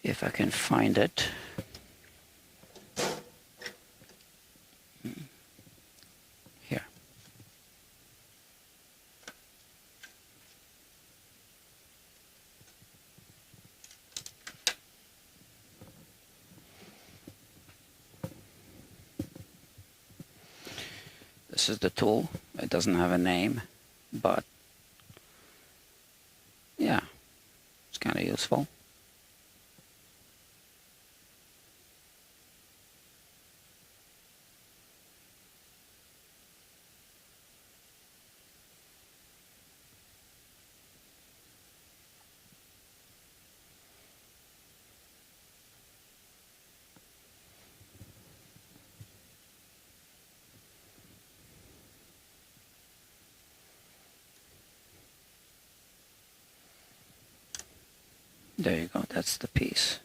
if I can find it. Here. This is the tool. It doesn't have a name, but yeah, it's kind of useful. There you go, that's the piece.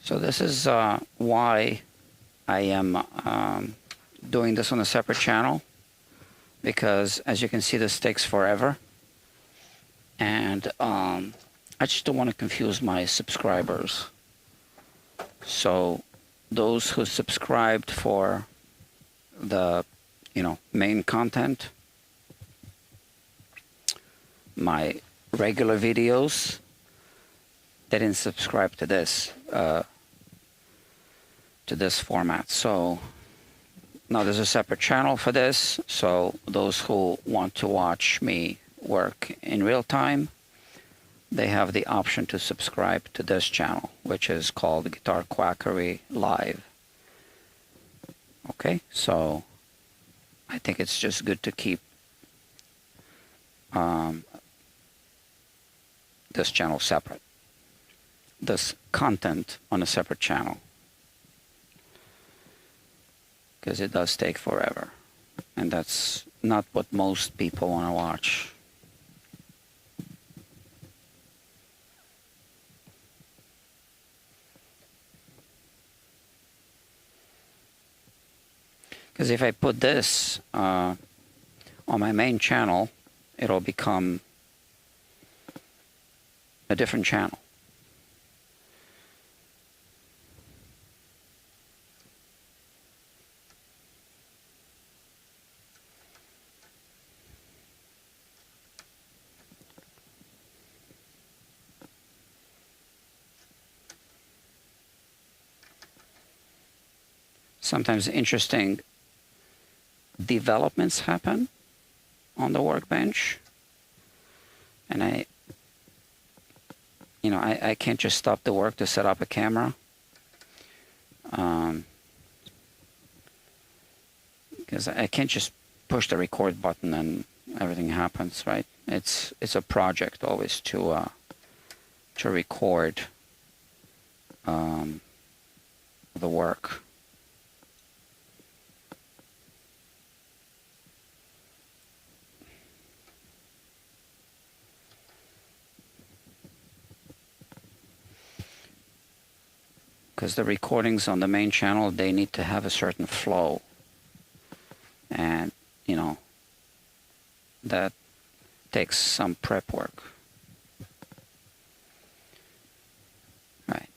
So this is why I am doing this on a separate channel, because as you can see, this takes forever. And I just don't want to confuse my subscribers. So those who subscribed for the, main content, my regular videos, they didn't subscribe to this format. So now there's a separate channel for this. So those who want to watch me work in real time, they have the option to subscribe to this channel, which is called Guitar Quackery Live. Okay, so I think it's just good to keep this channel separate, this content on a separate channel, because it does take forever, and that's not what most people want to watch. Because if I put this on my main channel, it'll become a different channel. Sometimes interesting developments happen on the workbench, and I can't just stop the work to set up a camera, because I can't just push the record button and everything happens, right? It's a project always to record the work. because the recordings on the main channel, they need to have a certain flow. And, you know, that takes some prep work. Right.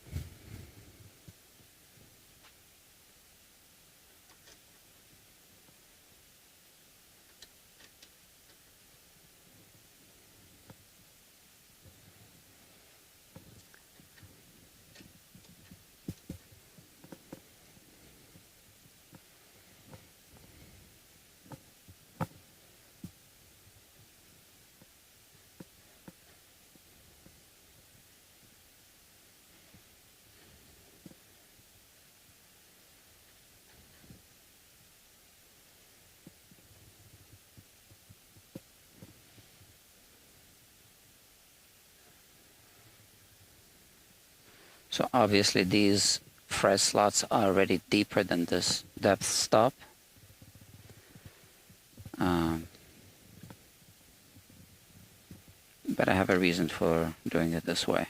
So obviously these fret slots are already deeper than this depth stop. But I have a reason for doing it this way.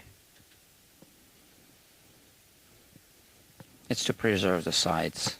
It's to preserve the sides.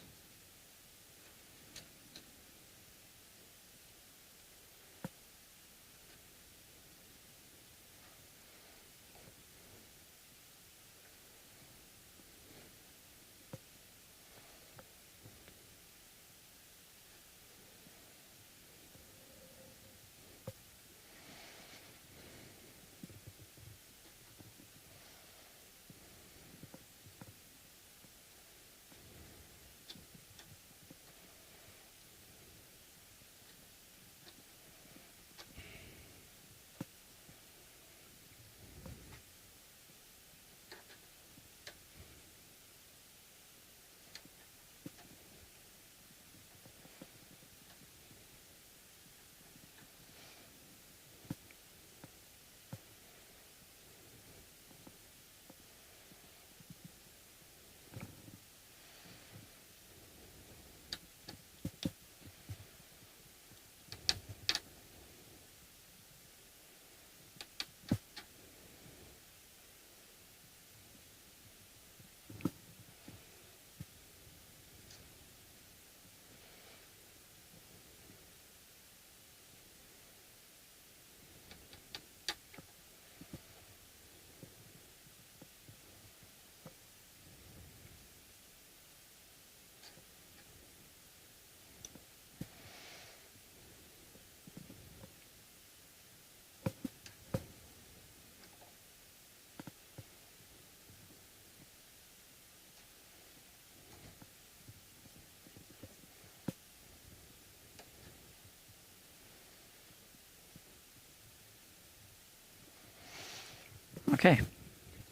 Okay,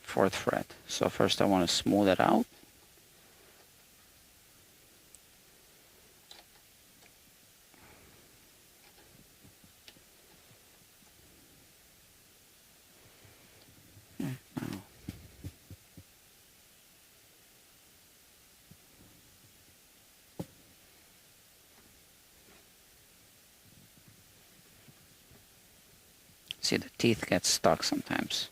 4th fret. So first I want to smooth it out. Now. See, the teeth get stuck sometimes.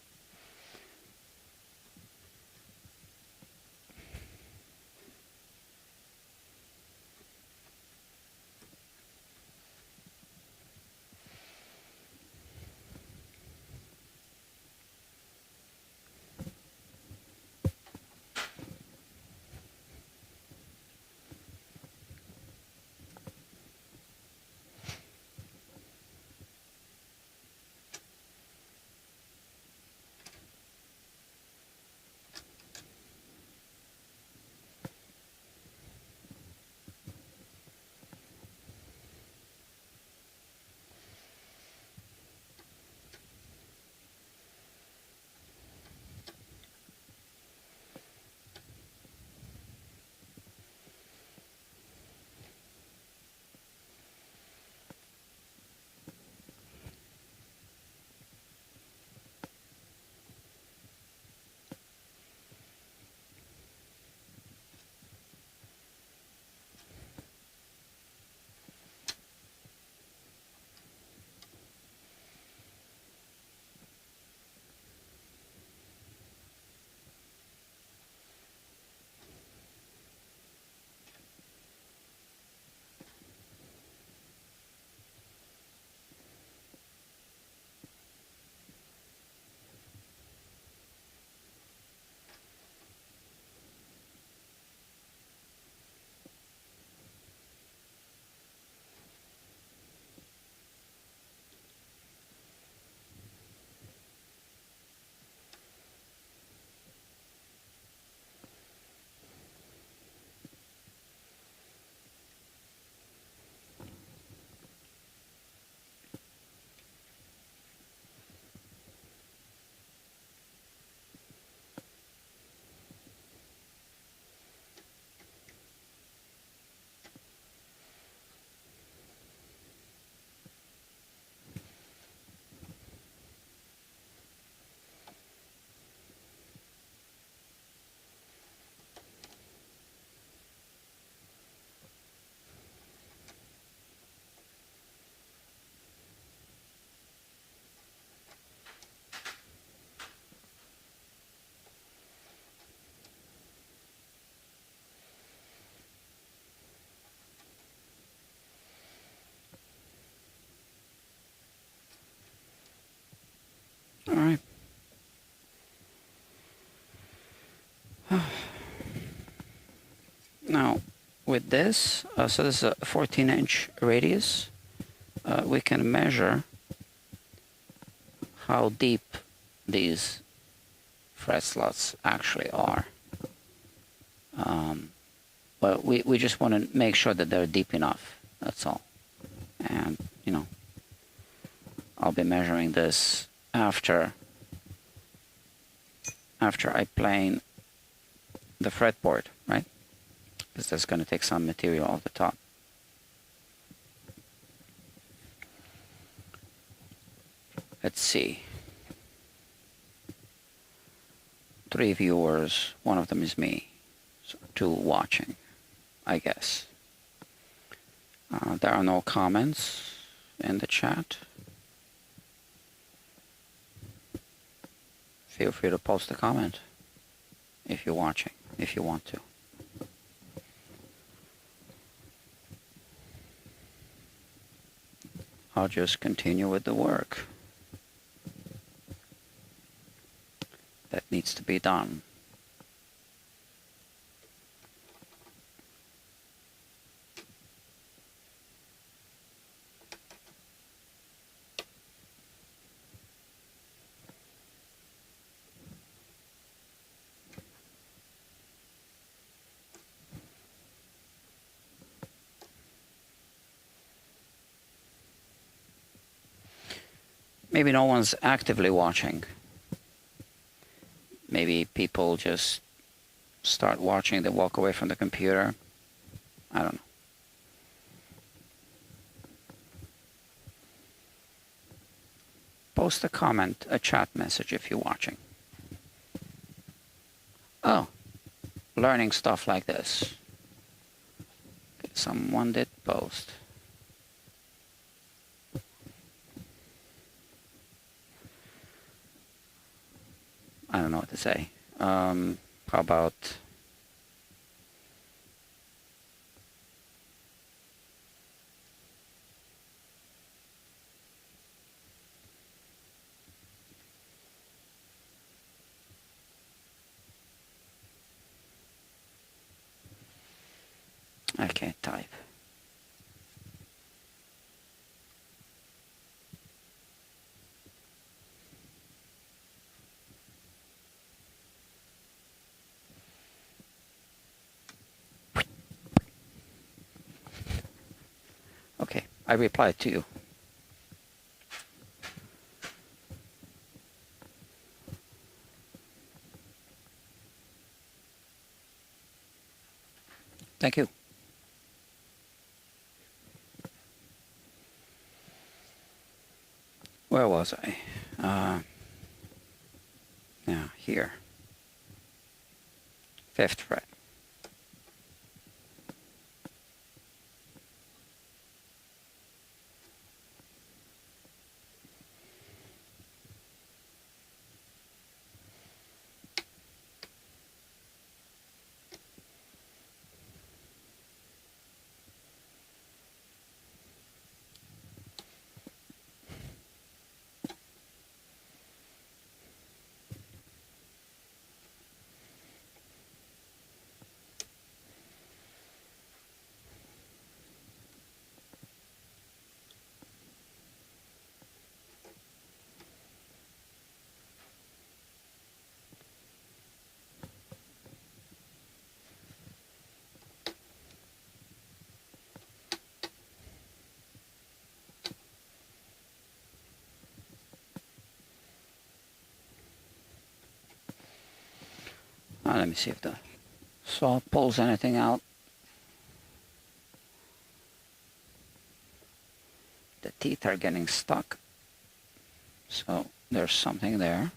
All right. Now, with this, so this is a 14-inch radius. We can measure how deep these fret slots actually are. Well, we just want to make sure that they're deep enough. That's all. And, you know, I'll be measuring this after I plane the fretboard, right? Because that's going to take some material off the top. Let's see. 3 viewers, one of them is me, so 2 watching, I guess. There are no comments in the chat. Feel free to post a comment if you're watching, if you want to. I'll just continue with the work that needs to be done. Maybe no one's actively watching. Maybe people just start watching, they walk away from the computer. I don't know. Post a comment, a chat message if you're watching. Oh, learning stuff like this. Someone did post. I don't know what to say. How about I can't type. Okay, I replied to you. Thank you. Where was I? Yeah, here. 5th fret. Let me see if the saw pulls anything out. The teeth are getting stuck. So there's something there.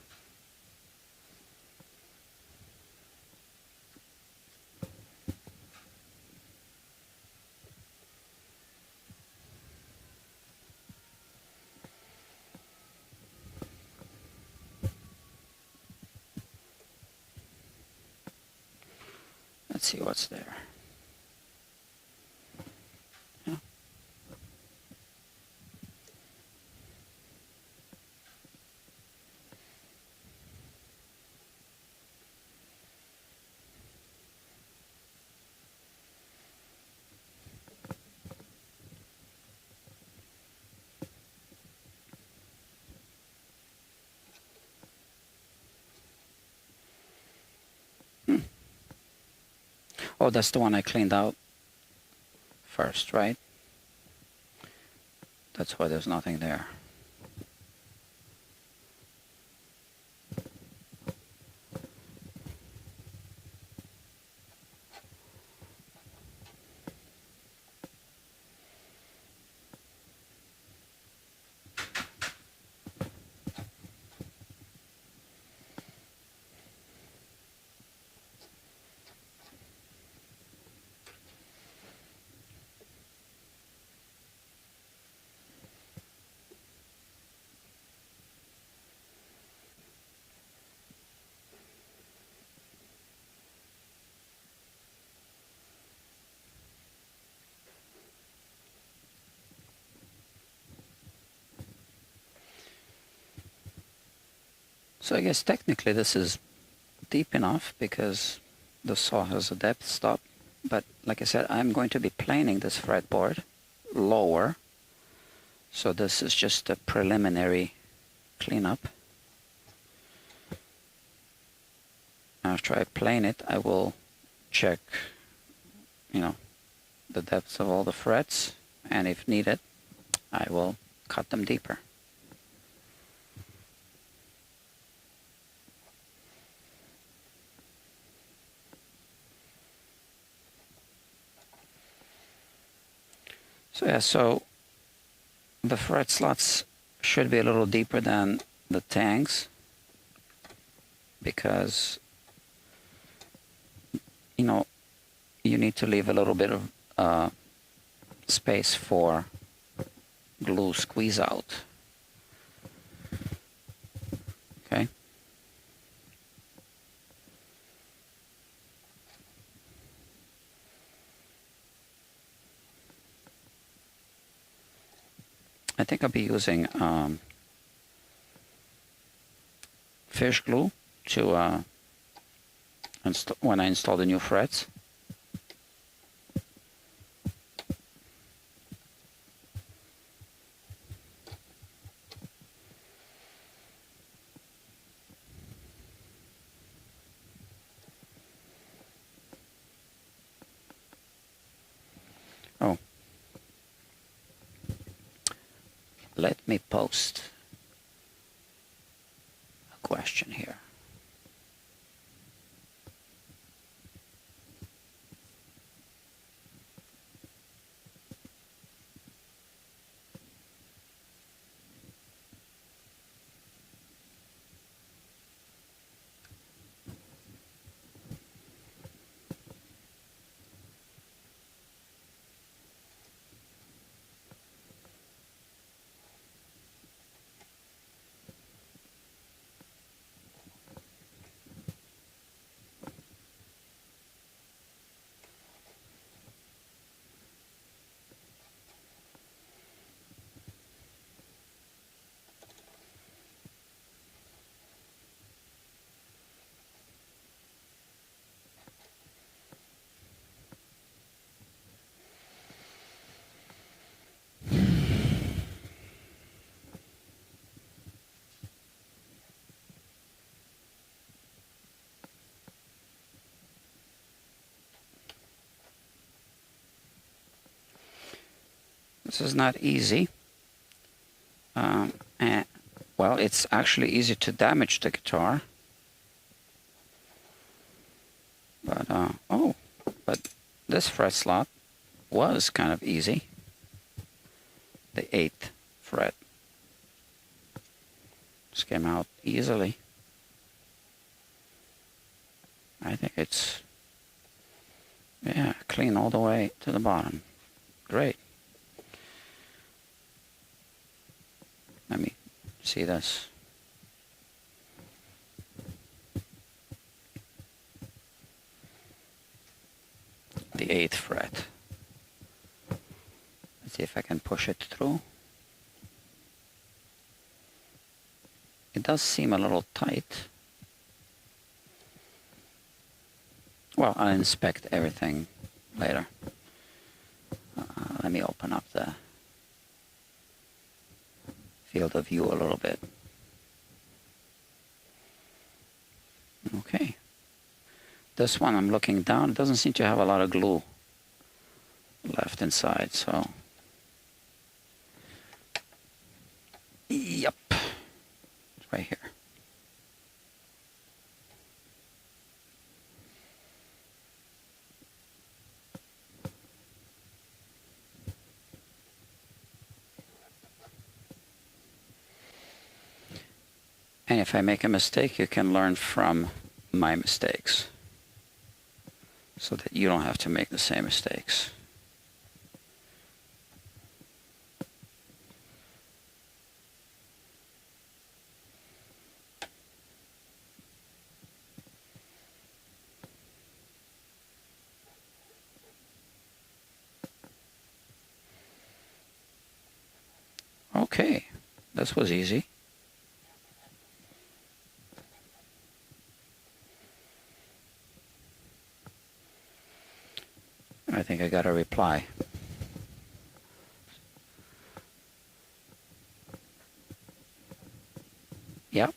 Let's see what's there. Yeah. Oh, that's the one I cleaned out first, right? That's why there's nothing there. So I guess technically this is deep enough because the saw has a depth stop. But like I said, I'm going to be planing this fretboard lower. So this is just a preliminary cleanup. After I plane it, I will check, the depths of all the frets, and if needed, I will cut them deeper. So yeah, so the fret slots should be a little deeper than the tanks because, you need to leave a little bit of space for glue squeeze out. Okay. I think I'll be using fish glue to when I install the new frets. Oh, let me post a question here. This is not easy. Well, it's actually easy to damage the guitar. But, but this fret slot was kind of easy. The 8th fret just came out easily. I think it's, yeah, clean all the way to the bottom. Great. Let me see this. The 8th fret. Let's see if I can push it through. It does seem a little tight. Well, I'll inspect everything later. Let me open up the field of view a little bit. Okay. This one I'm looking down, it doesn't seem to have a lot of glue left inside, so. Yep, it's right here. And if I make a mistake, you can learn from my mistakes so that you don't have to make the same mistakes. Okay, this was easy. I think I got a reply. Yep,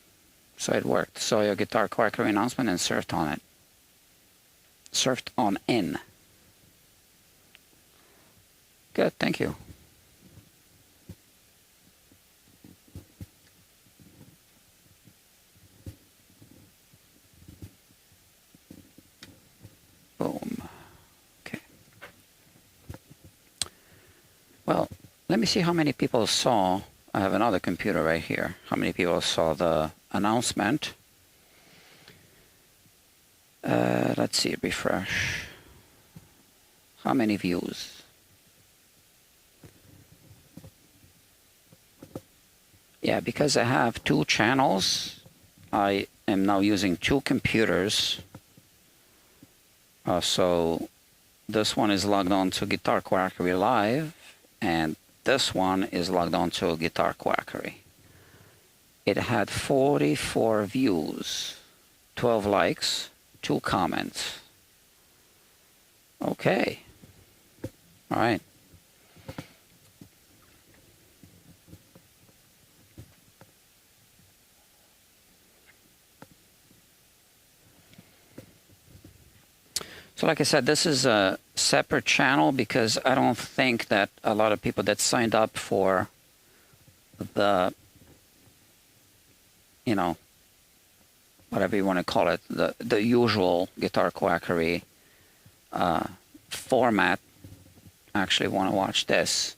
so it worked. Saw your guitar quackery announcement and surfed on it. Surfed on in. Good, thank you. Boom. Okay. Well, let me see how many people saw. I have another computer right here. How many people saw the announcement? Let's see, refresh. How many views? Yeah, because I have two channels, I am now using two computers. So this one is logged on to Guitar Quackery Live, and this one is logged on to Guitar Quackery. It had 44 views, 12 likes, 2 comments. Okay. All right. So like I said, this is a separate channel because I don't think that a lot of people that signed up for the, you know, whatever you want to call it, the usual Guitar Quackery format actually want to watch this.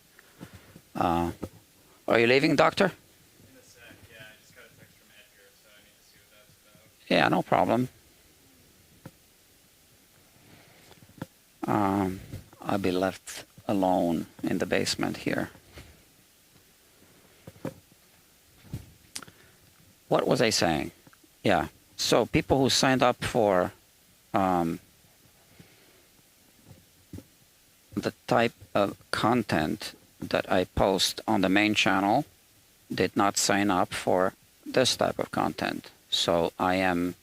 Are you leaving, Doctor? In a sec, yeah. I just got a text from Edgar, so I need to see what that's about. Yeah, no problem. I'll be left alone in the basement here. What was I saying? Yeah, so people who signed up for the type of content that I post on the main channel did not sign up for this type of content. So I am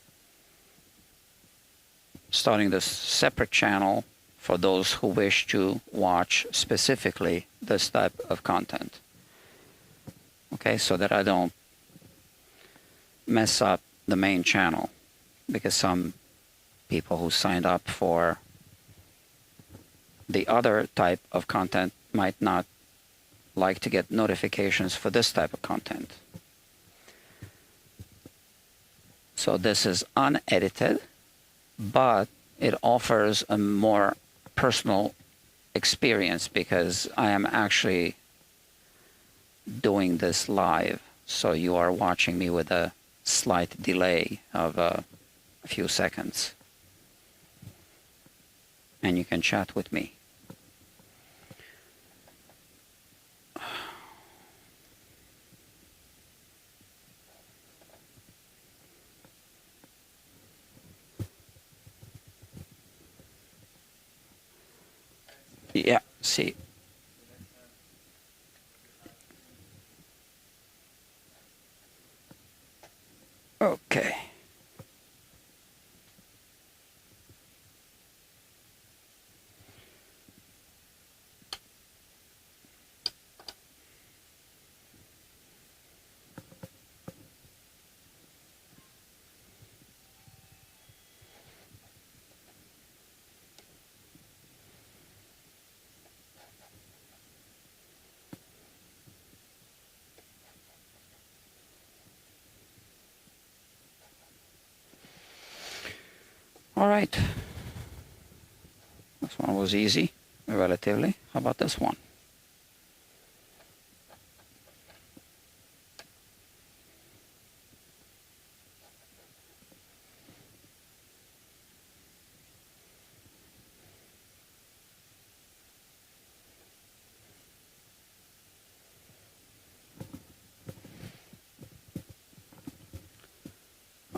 starting this separate channel for those who wish to watch specifically this type of content. Okay, so that I don't mess up the main channel, because some people who signed up for the other type of content might not like to get notifications for this type of content. So this is unedited, but it offers a more personal experience because I am actually doing this live. So you are watching me with a slight delay of a few seconds. And you can chat with me. Yeah, see. Okay. All right. This one was easy, relatively. How about this one?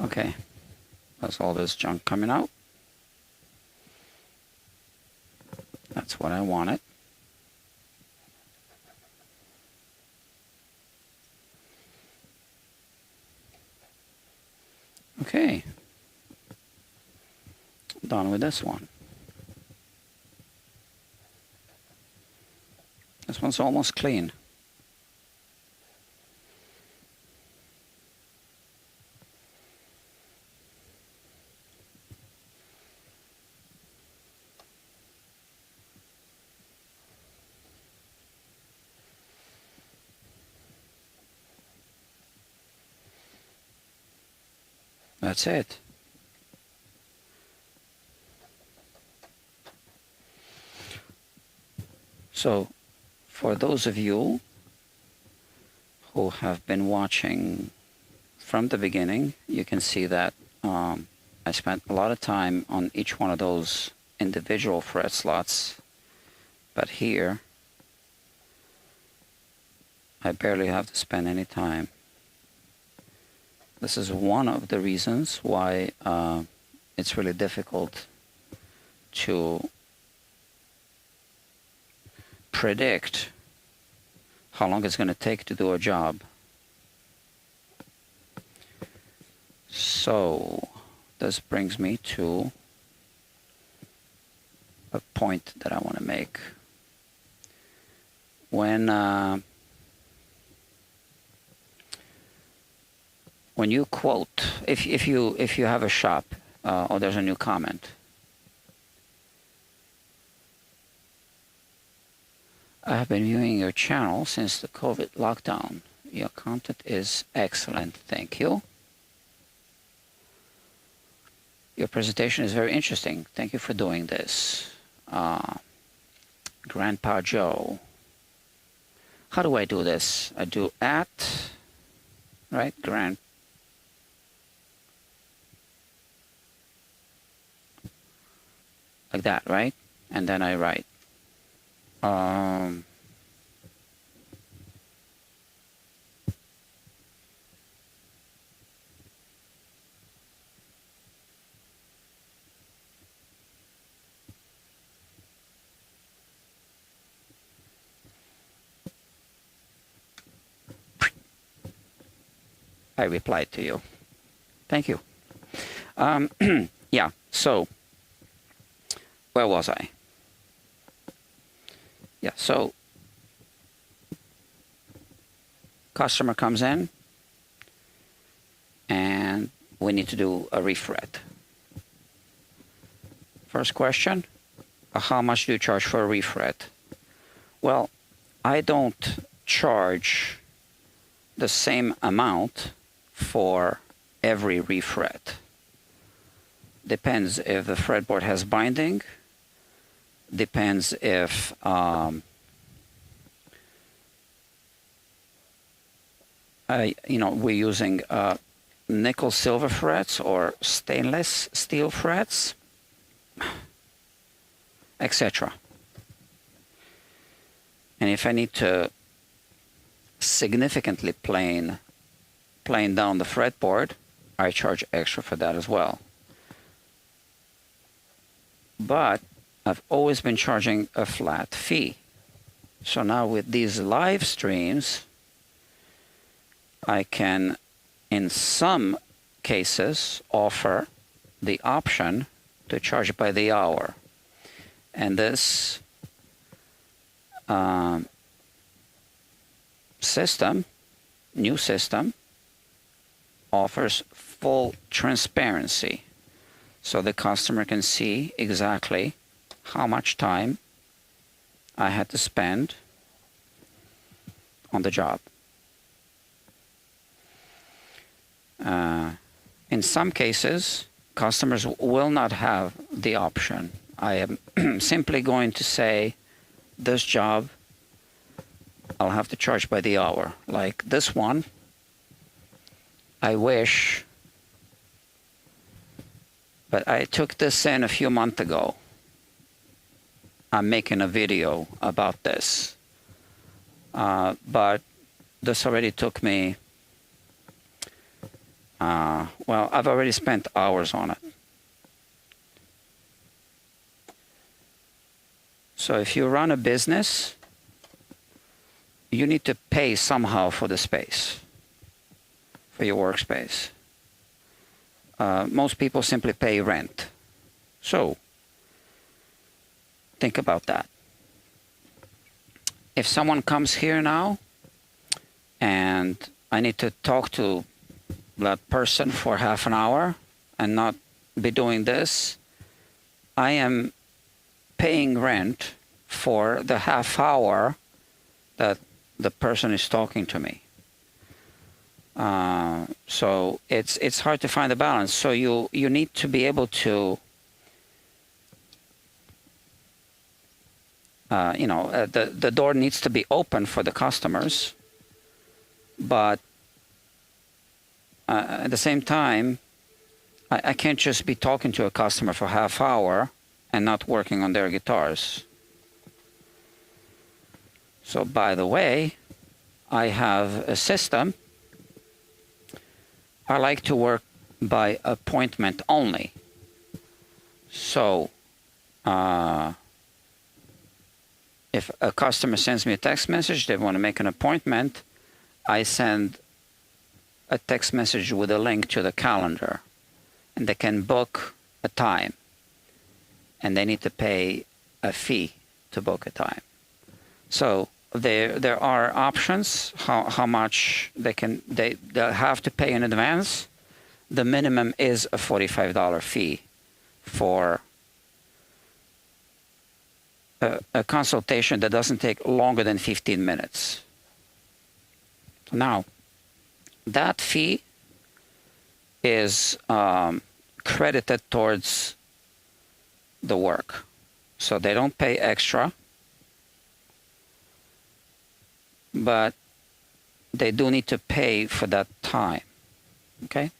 Okay, that's all this junk coming out. That's what I wanted. Okay, done with this one. This one's almost clean. That's it. So, for those of you who have been watching from the beginning, you can see that I spent a lot of time on each one of those individual fret slots, but here I barely have to spend any time. This is one of the reasons why it's really difficult to predict how long it's going to take to do a job. So this brings me to a point that I want to make. When you quote, if you have a shop, or there's a new comment, I have been viewing your channel since the COVID lockdown. Your content is excellent. Thank you. Your presentation is very interesting. Thank you for doing this. Grandpa Joe. How do I do this? I do at, right? Like that, right? And then I write. I replied to you. Thank you. Yeah, so where was I? Yeah, so customer comes in and we need to do a refret. First question, how much do you charge for a refret? Well, I don't charge the same amount for every refret. Depends if the fretboard has binding, depends if we're using nickel silver frets or stainless steel frets, etc. And if I need to significantly plane down the fretboard, I charge extra for that as well. But I've always been charging a flat fee. So now with these live streams, I can, in some cases, offer the option to charge by the hour. And this new system, offers full transparency. So the customer can see exactly how much time I had to spend on the job. In some cases, customers will not have the option. I am simply going to say, this job, I'll have to charge by the hour. Like this one, I wish, but I took this in a few months ago. I'm making a video about this. But this already took me, well, I've already spent hours on it. So if you run a business, you need to pay somehow for the space, for your workspace. Most people simply pay rent. So think about that. If someone comes here now and I need to talk to that person for half an hour and not be doing this, I am paying rent for the half hour that the person is talking to me. So it's hard to find a balance. So you need to be able to the door needs to be open for the customers, but at the same time, I can't just be talking to a customer for half hour and not working on their guitars. So by the way, I have a system. I like to work by appointment only. So if a customer sends me a text message, they want to make an appointment, I send a text message with a link to the calendar, and they can book a time, and they need to pay a fee to book a time. So there are options how much they'll have to pay in advance. The minimum is a $45 fee for a consultation that doesn't take longer than 15 minutes. Now, that fee is credited towards the work. So they don't pay extra, but they do need to pay for that time. Okay?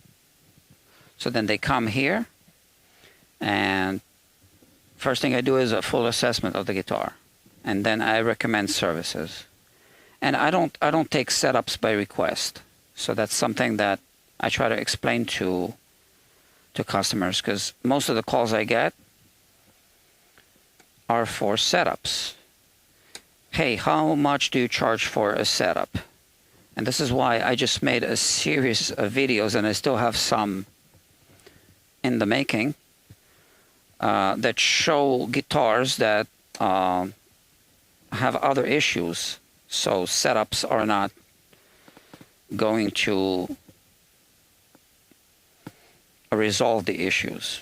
So then they come here, and first thing I do is a full assessment of the guitar, and then I recommend services. And I don't take setups by request. So that's something that I try to explain to customers, because most of the calls I get are for setups. Hey, how much do you charge for a setup? And this is why I just made a series of videos, and I still have some in the making, that show guitars that have other issues. So setups are not going to resolve the issues.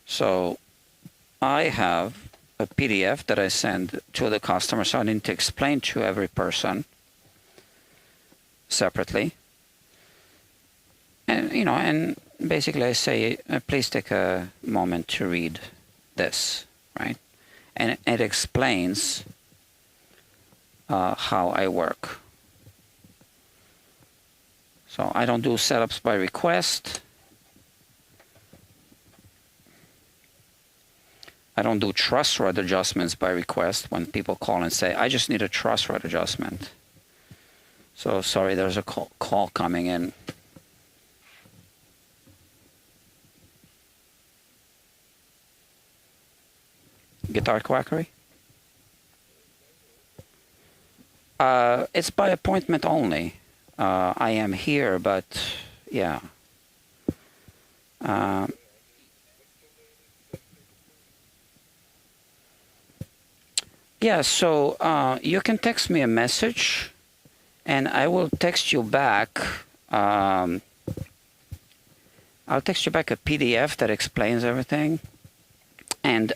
So I have a PDF that I send to the customer, so I need to explain to every person separately. And and basically I say, please take a moment to read this, right? And it explains how I work. So I don't do setups by request. I don't do truss rod adjustments by request when people call and say, I just need a truss rod adjustment. So sorry, there's a call coming in. Guitar quackery? It's by appointment only. I am here, but yeah. Yeah, so you can text me a message, and I will text you back. I'll text you back a PDF that explains everything, and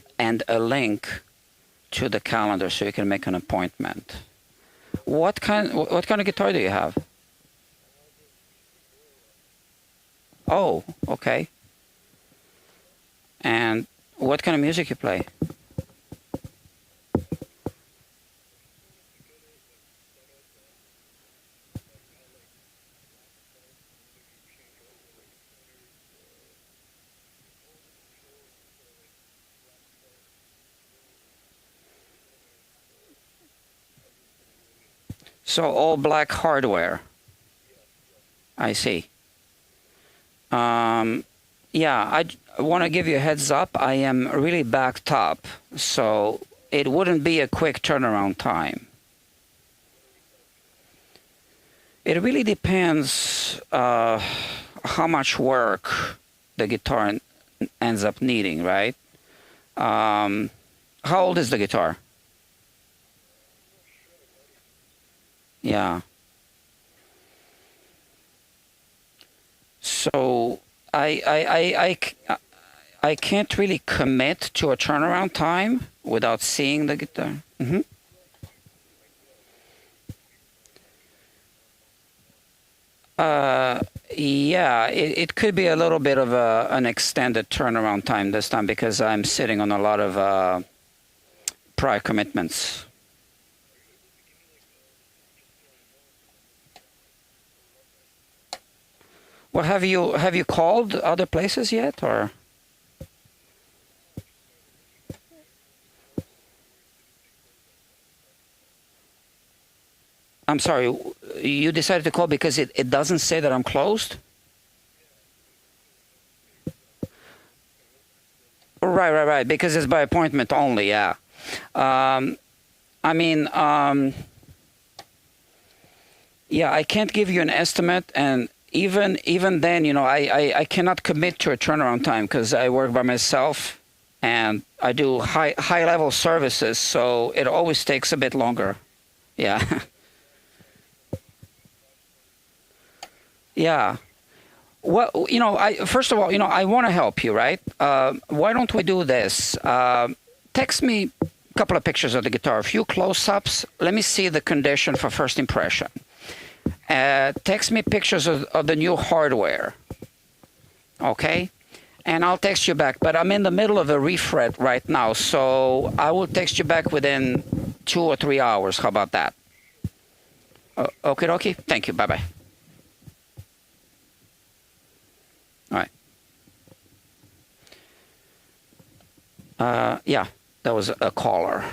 a link to the calendar so you can make an appointment. What kind of guitar do you have? Oh, okay. And what kind of music you play? So all black hardware. I see. Yeah, I want to give you a heads up. I am really backed up, so it wouldn't be a quick turnaround time. It really depends how much work the guitar ends up needing, right? How old is the guitar? Yeah. So I can't really commit to a turnaround time without seeing the guitar. Yeah, it could be a little bit of an extended turnaround time this time because I'm sitting on a lot of prior commitments. Well, have you called other places yet, or? I'm sorry, you decided to call because it doesn't say that I'm closed? Right. Because it's by appointment only, yeah. Um, I mean, yeah, I can't give you an estimate, and even then, I cannot commit to a turnaround time because I work by myself and I do high level services, so it always takes a bit longer. Yeah, yeah. Well, I first of all, I want to help you, right? Why don't we do this? Text me a couple of pictures of the guitar, a few close-ups. Let me see the condition for first impression. Text me pictures of the new hardware, okay? And I'll text you back. But I'm in the middle of a refret right now, so I will text you back within 2 or 3 hours. How about that? Okay. Thank you. Bye-bye. All right. Yeah, that was a caller.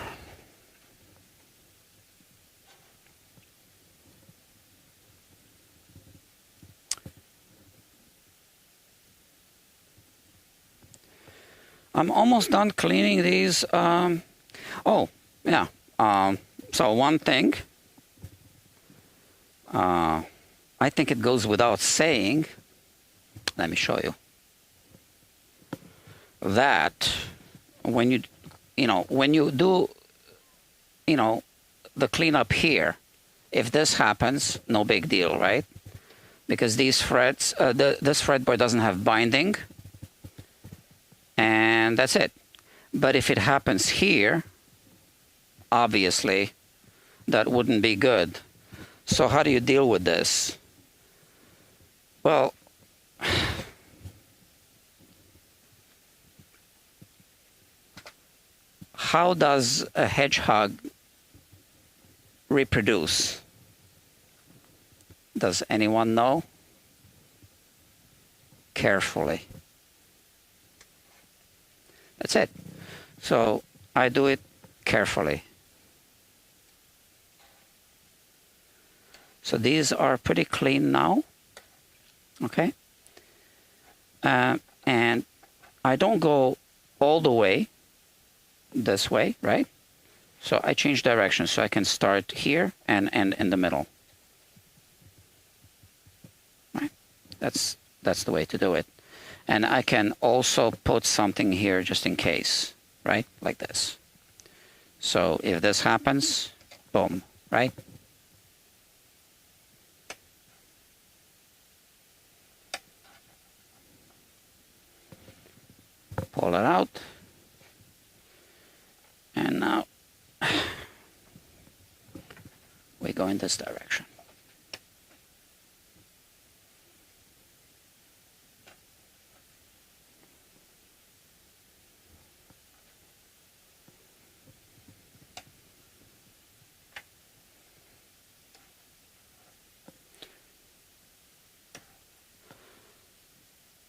I'm almost done cleaning these. Oh, yeah. So one thing, I think it goes without saying. Let me show you. That when you do, the cleanup here, if this happens, no big deal, right? Because these frets, this fretboard doesn't have binding, and that's it. But if it happens here, obviously, that wouldn't be good. So how do you deal with this? Well, how does a hedgehog reproduce? Does anyone know? Carefully. That's it. So I do it carefully. So these are pretty clean now. Okay. And I don't go all the way this way, right? So I change direction so I can start here and end in the middle. Right? That's the way to do it. And I can also put something here just in case, right? Like this. So if this happens, boom, right? Pull it out. And now we go in this direction.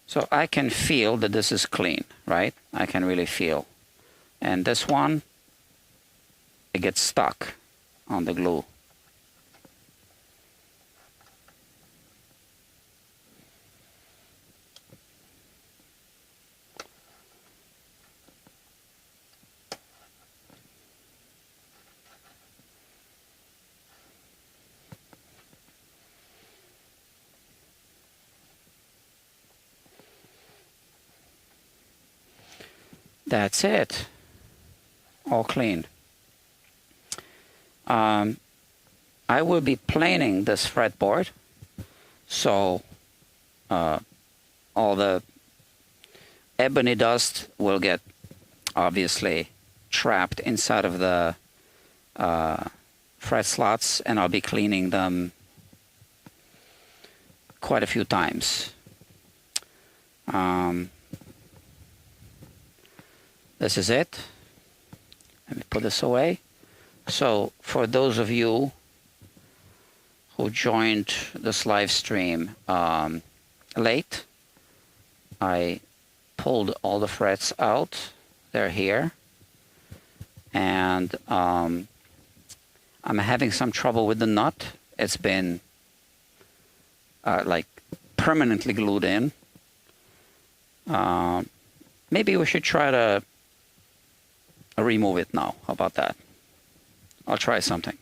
So I can feel that this is clean, right? I can really feel. And this one, it gets stuck on the glue. That's it. All clean. I will be planing this fretboard, so all the ebony dust will get obviously trapped inside of the fret slots, and I'll be cleaning them quite a few times. This is it. Let me put this away. So for those of you who joined this live stream late, I pulled all the frets out. They're here. And I'm having some trouble with the nut. It's been like permanently glued in. Maybe we should try to remove it now. How about that? I'll try something.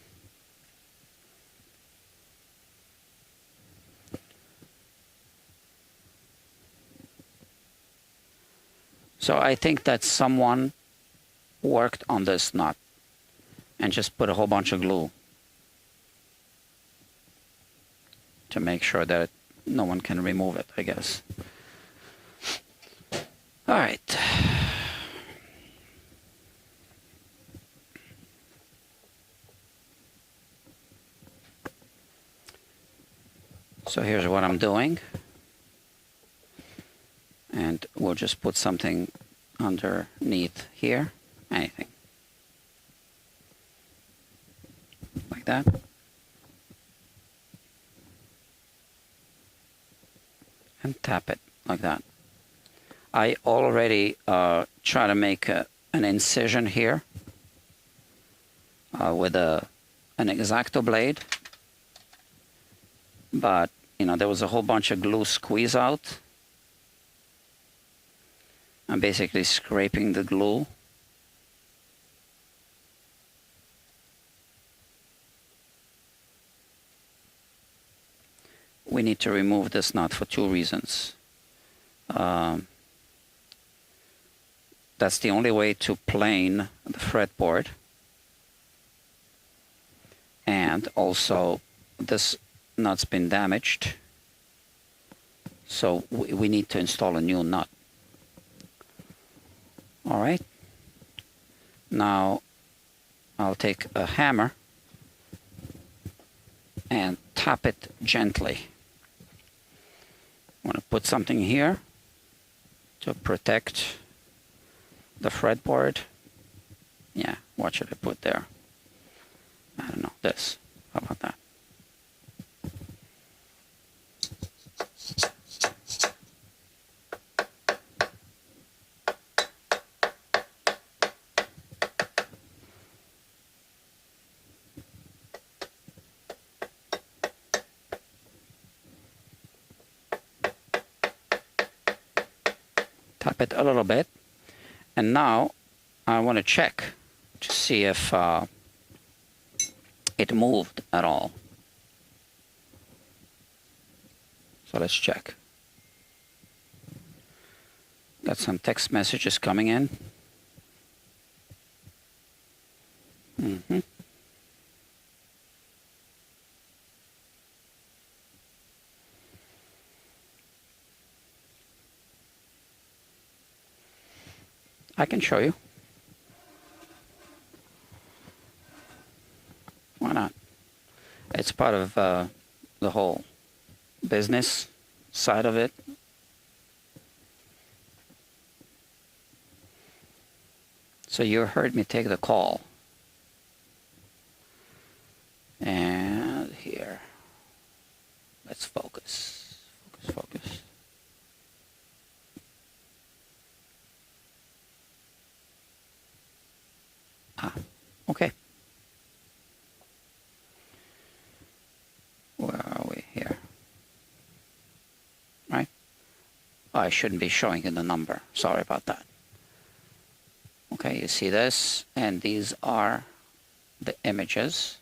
So I think that someone worked on this nut and just put a whole bunch of glue to make sure that no one can remove it, I guess. All right. So here's what I'm doing. And we'll just put something underneath here. Anything. Like that. And tap it like that. I already try to make an incision here with an X-Acto blade. But, you know, there was a whole bunch of glue squeeze out. I'm basically scraping the glue. We need to remove this nut for two reasons. That's the only way to plane the fretboard. And also, this nut's been damaged. So we need to install a new nut. All right. Now I'll take a hammer and tap it gently. I want to put something here to protect the fretboard. Yeah, what should I put there? I don't know, this. How about that? Tap it a little bit. And now I want to check to see if it moved at all. So let's check. Got some text messages coming in. I can show you. Why not? It's part of the whole business side of it. So you heard me take the call. And here, let's focus, focus, focus. I shouldn't be showing you the number. Sorry about that. Okay, you see this, and these are the images.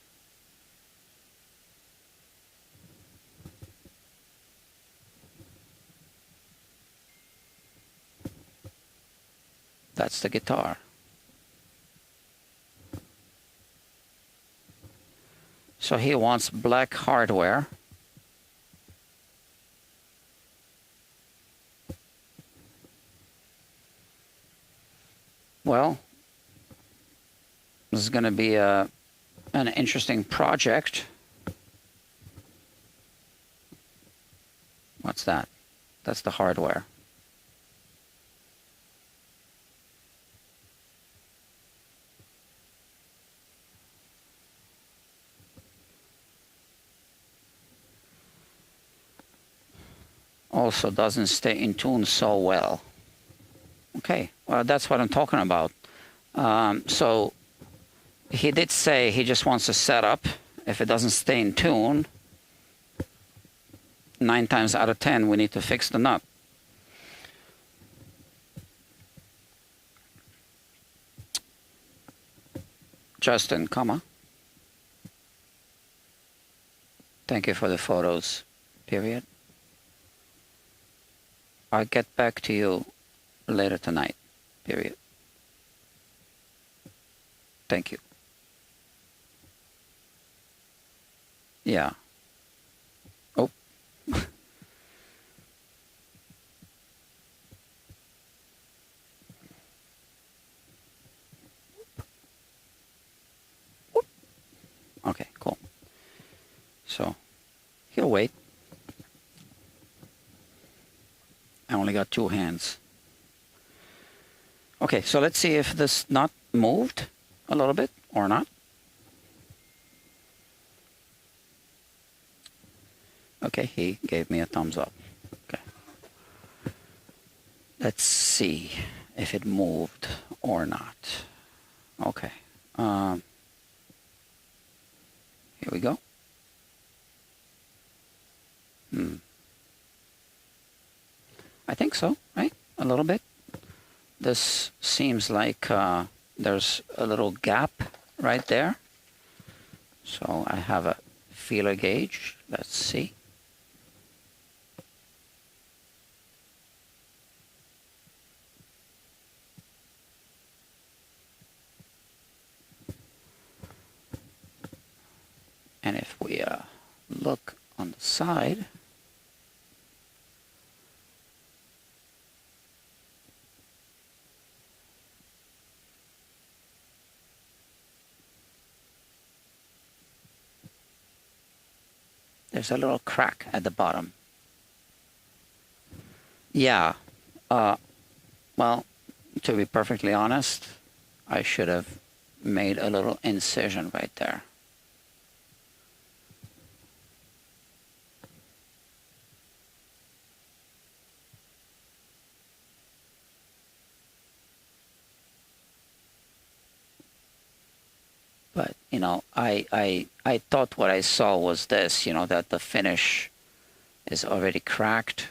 That's the guitar. So he wants black hardware. Well, this is going to be an interesting project. What's that? That's the hardware. Also doesn't stay in tune so well. Okay, well, that's what I'm talking about. So he did say he just wants a setup. If it doesn't stay in tune, 9 times out of 10, we need to fix the nut. Justin, comma. Thank you for the photos, period. I'll get back to you later tonight, period. Thank you. Yeah. Oh. Okay, cool. So, he'll wait. I only got 2 hands. Okay, so let's see if this nut moved a little bit or not. Okay, he gave me a thumbs up. Okay. Let's see if it moved or not. Okay. Here we go. I think so, right? A little bit. This seems like there's a little gap right there. So I have a feeler gauge. Let's see. And if we look on the side, there's a little crack at the bottom. Yeah. Well, to be perfectly honest, I should have made a little incision right there. But, you know, I thought what I saw was this, you know, that the finish is already cracked,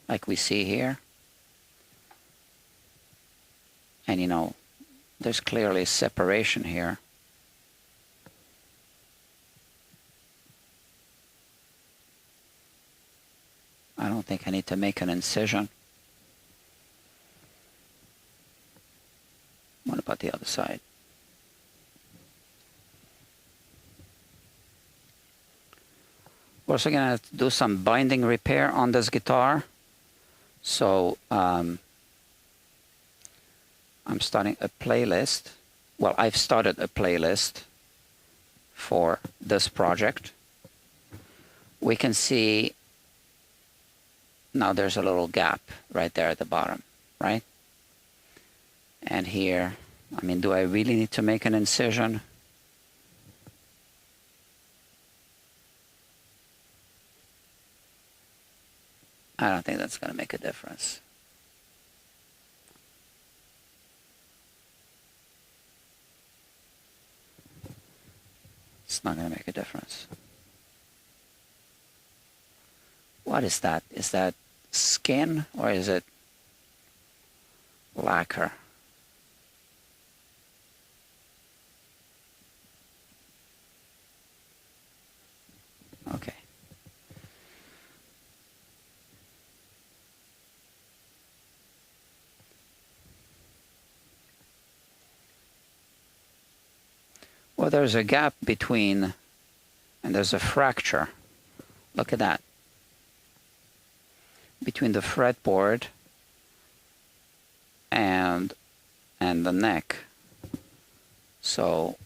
like we see here. And, you know, there's clearly separation here. I don't think I need to make an incision. What about the other side? We're also going to do some binding repair on this guitar. So I'm starting a playlist. Well, I've started a playlist for this project. We can see now there's a little gap right there at the bottom, right? And here, I mean, do I really need to make an incision? I don't think that's going to make a difference. It's not going to make a difference. What is that? Is that skin or is it lacquer? Okay. Well, there's a gap between, and there's a fracture. Look at that. Between the fretboard and the neck. So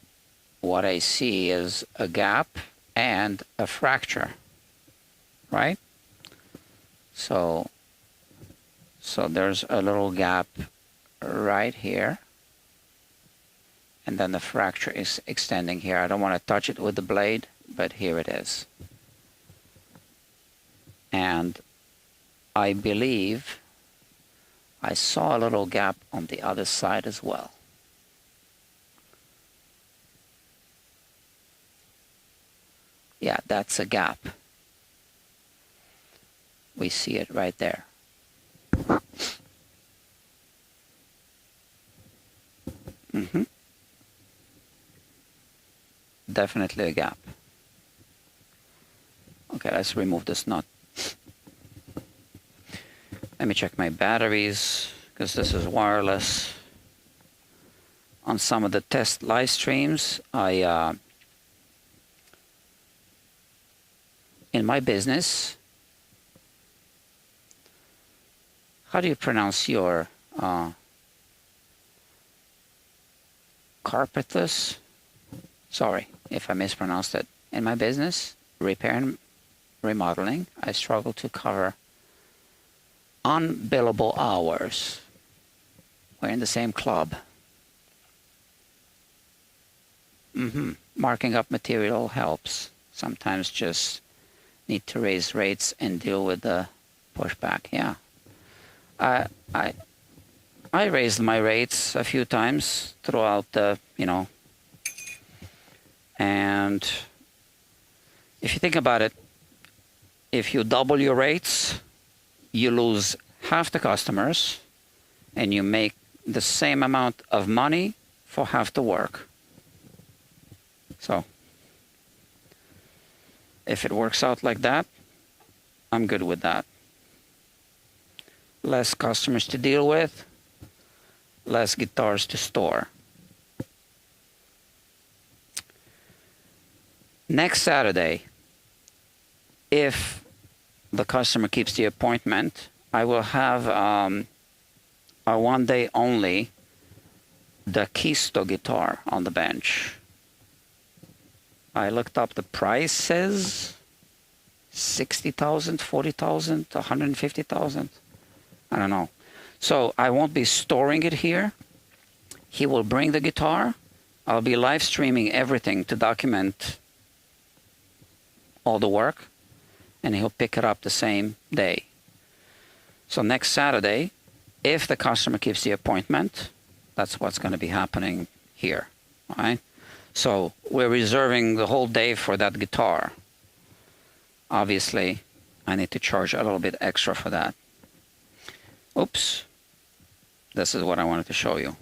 what I see is a gap and a fracture, right? So there's a little gap right here, and then the fracture is extending here. I don't want to touch it with the blade, but here it is. And I believe I saw a little gap on the other side as well. Yeah, that's a gap. We see it right there. Definitely a gap. Okay, let's remove this nut. Let me check my batteries, because this is wireless. On some of the test live streams, in my business, how do you pronounce your carpetless? Sorry if I mispronounced it. In my business, repair and remodeling, I struggle to cover unbillable hours. We're in the same club. Marking up material helps. Sometimes just need to raise rates and deal with the pushback. Yeah. I raised my rates a few times throughout the, and if you think about it, if you double your rates, you lose half the customers and you make the same amount of money for half the work. So if it works out like that, I'm good with that. Less customers to deal with, less guitars to store. Next Saturday, if the customer keeps the appointment, I will have a one day only the Kisto guitar on the bench. I looked up the prices, 60,000, 40,000, 150,000. I don't know. So I won't be storing it here. He will bring the guitar. I'll be live streaming everything to document all the work, and he'll pick it up the same day. So next Saturday, if the customer keeps the appointment, that's what's going to be happening here. All right? So we're reserving the whole day for that guitar. Obviously, I need to charge a little bit extra for that. Oops. This is what I wanted to show you.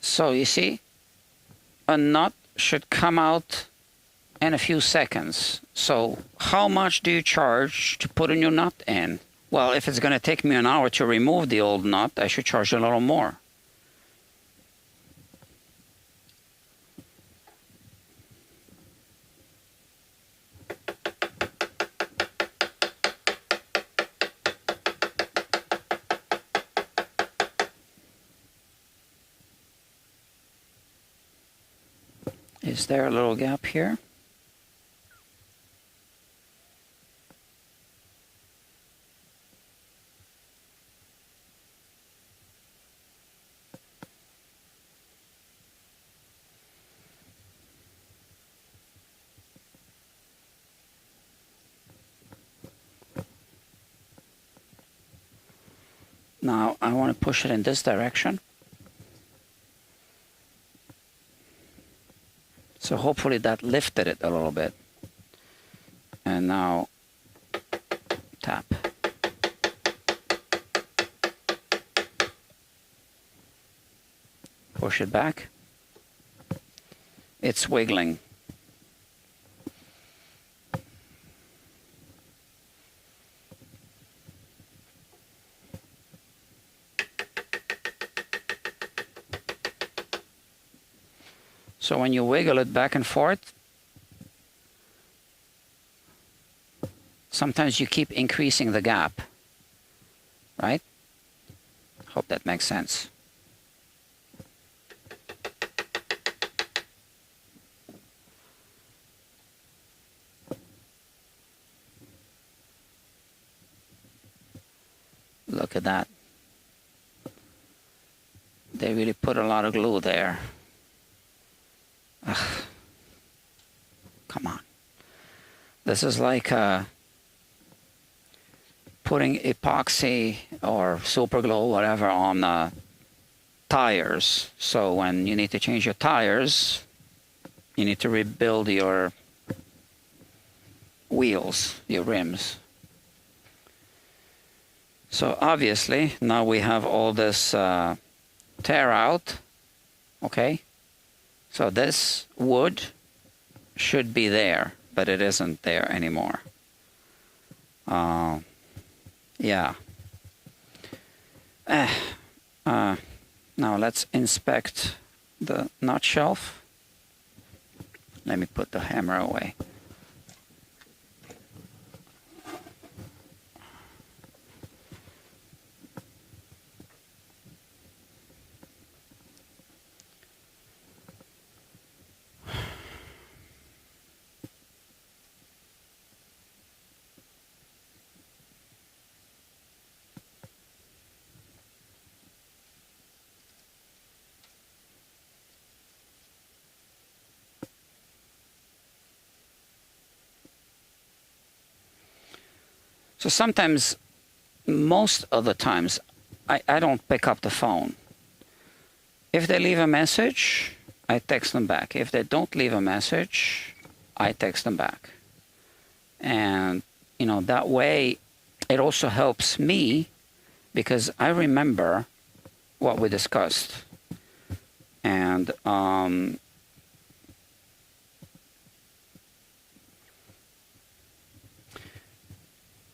So you see, a nut should come out in a few seconds. So how much do you charge to put a new nut in? Well, if it's going to take me an hour to remove the old nut, I should charge a little more. Is there a little gap here? Now I want to push it in this direction. So hopefully that lifted it a little bit. And now tap. Push it back. It's wiggling. So when you wiggle it back and forth, sometimes you keep increasing the gap, right? Hope that makes sense. Look at that. They really put a lot of glue there. Ugh. Come on. This is like putting epoxy or super glue, whatever, on tires. So when you need to change your tires, you need to rebuild your wheels, your rims. So obviously now we have all this tear out, okay? So this wood should be there, but it isn't there anymore. Yeah. Now let's inspect the nut shelf. Let me put the hammer away. So sometimes, most of the times, I don't pick up the phone. If they leave a message, I text them back. If they don't leave a message, I text them back. And, you know, that way it also helps me because I remember what we discussed. And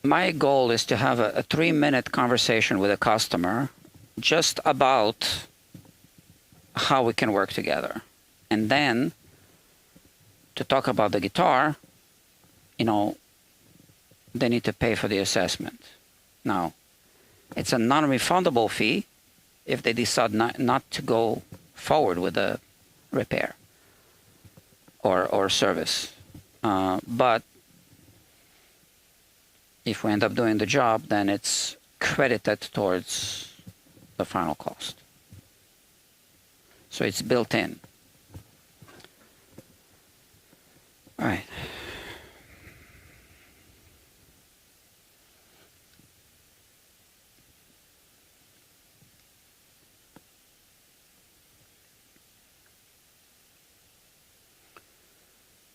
my goal is to have a 3-minute conversation with a customer just about how we can work together. And then to talk about the guitar, you know, they need to pay for the assessment. Now, it's a non-refundable fee if they decide not to go forward with the repair or service. But if we end up doing the job, then it's credited towards the final cost. So it's built in. All right.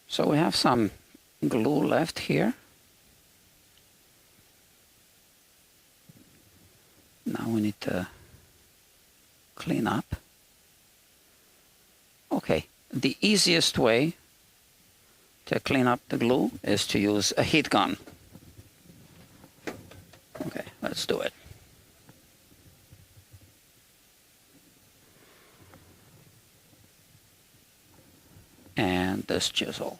So we have some glue left here. Now we need to clean up. Okay, the easiest way to clean up the glue is to use a heat gun. Okay, let's do it. And this chisel.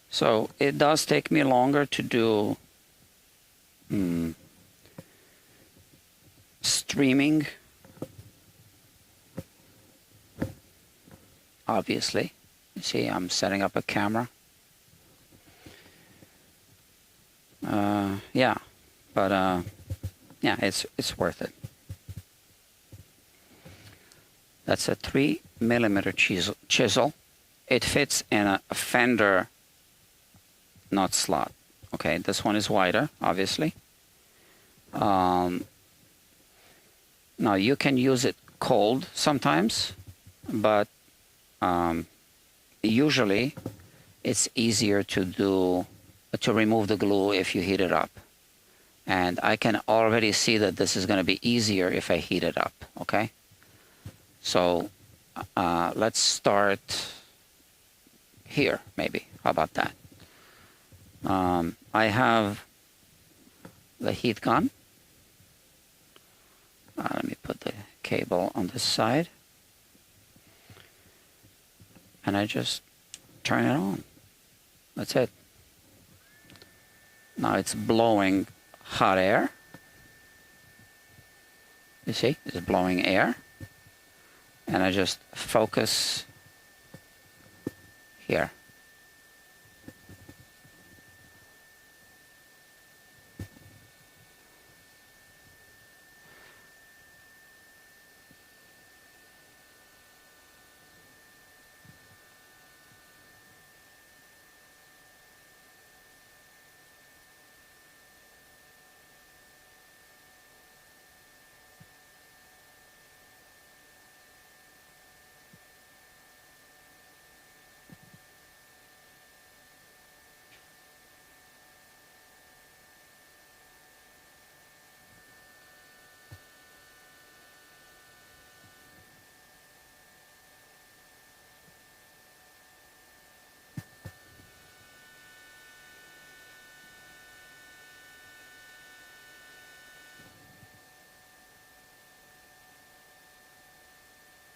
So it does take me longer to do streaming, obviously. You see, I'm setting up a camera. Yeah, but yeah, it's worth it. That's a 3 millimeter chisel. It fits in a fender nut slot. Okay, this one is wider, obviously. Now you can use it cold sometimes, but usually it's easier to remove the glue if you heat it up. And I can already see that this is going to be easier if I heat it up, okay? So let's start here, maybe. How about that? I have the heat gun. Let me put the cable on this side. And I just turn it on. That's it. Now it's blowing hot air. You see, it's blowing air. And I just focus here.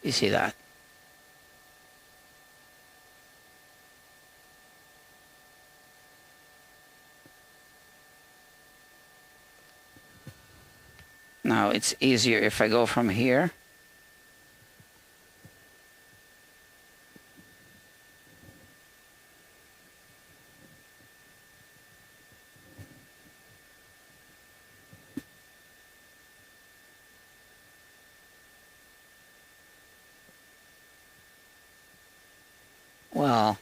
You see that? Now it's easier if I go from here. Well,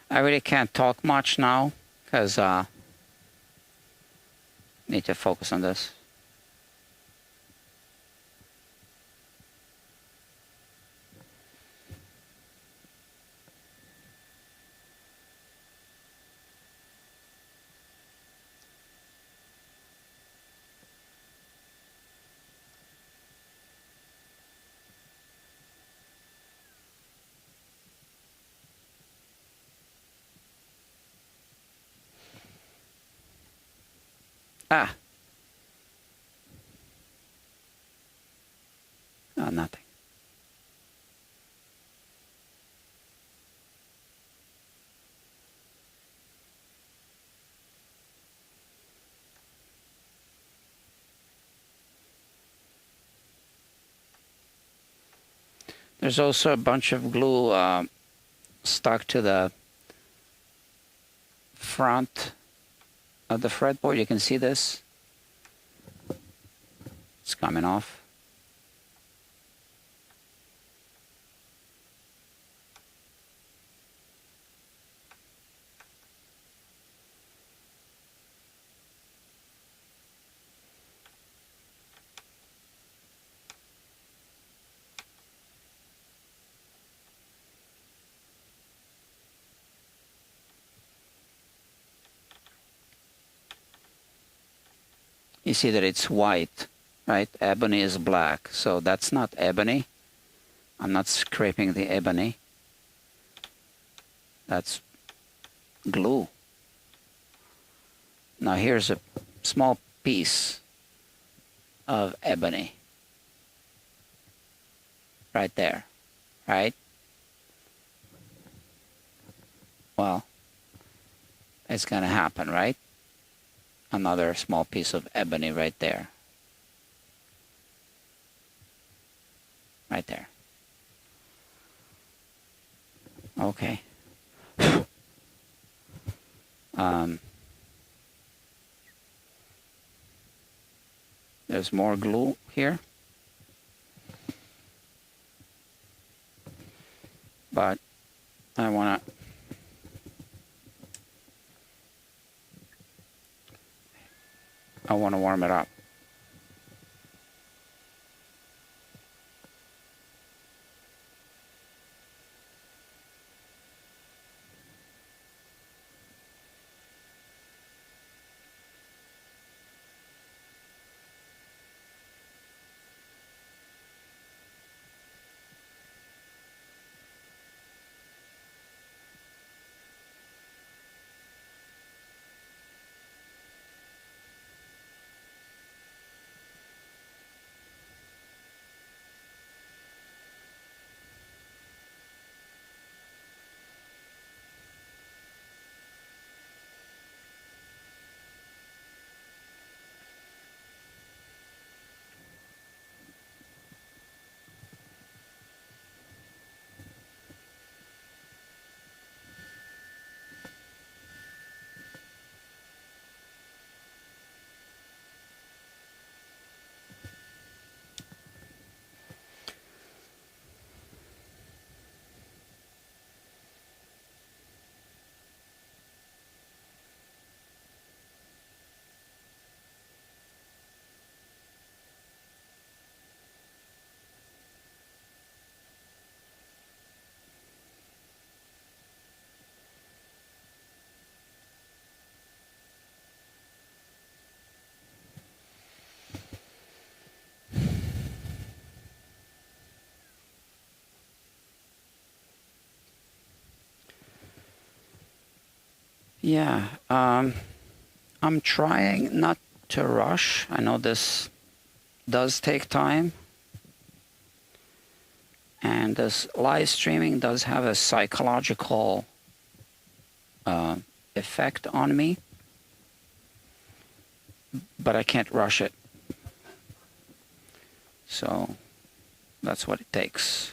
I really can't talk much now because need to focus on this. Ah. Oh, nothing. There's also a bunch of glue stuck to the front of the fretboard. You can see this. It's coming off. You see that it's white, right? Ebony is black, so that's not ebony. I'm not scraping the ebony. That's glue. Now here's a small piece of ebony right there, right? Well, it's going to happen, right? Another small piece of ebony right there. Right there. Okay. There's more glue here. But I want to warm it up. Yeah, I'm trying not to rush. I know this does take time. And this live streaming does have a psychological effect on me. But I can't rush it. So that's what it takes.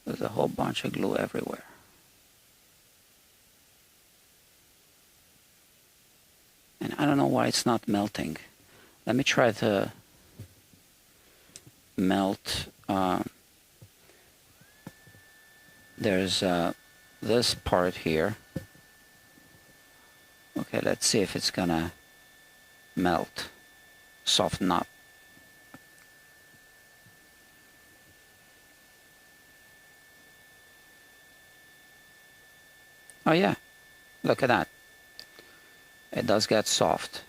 There's a whole bunch of glue everywhere. And I don't know why it's not melting. Let me try to melt. There's this part here. Okay, let's see if it's gonna melt, soften up. Oh yeah, look at that. It does get soft.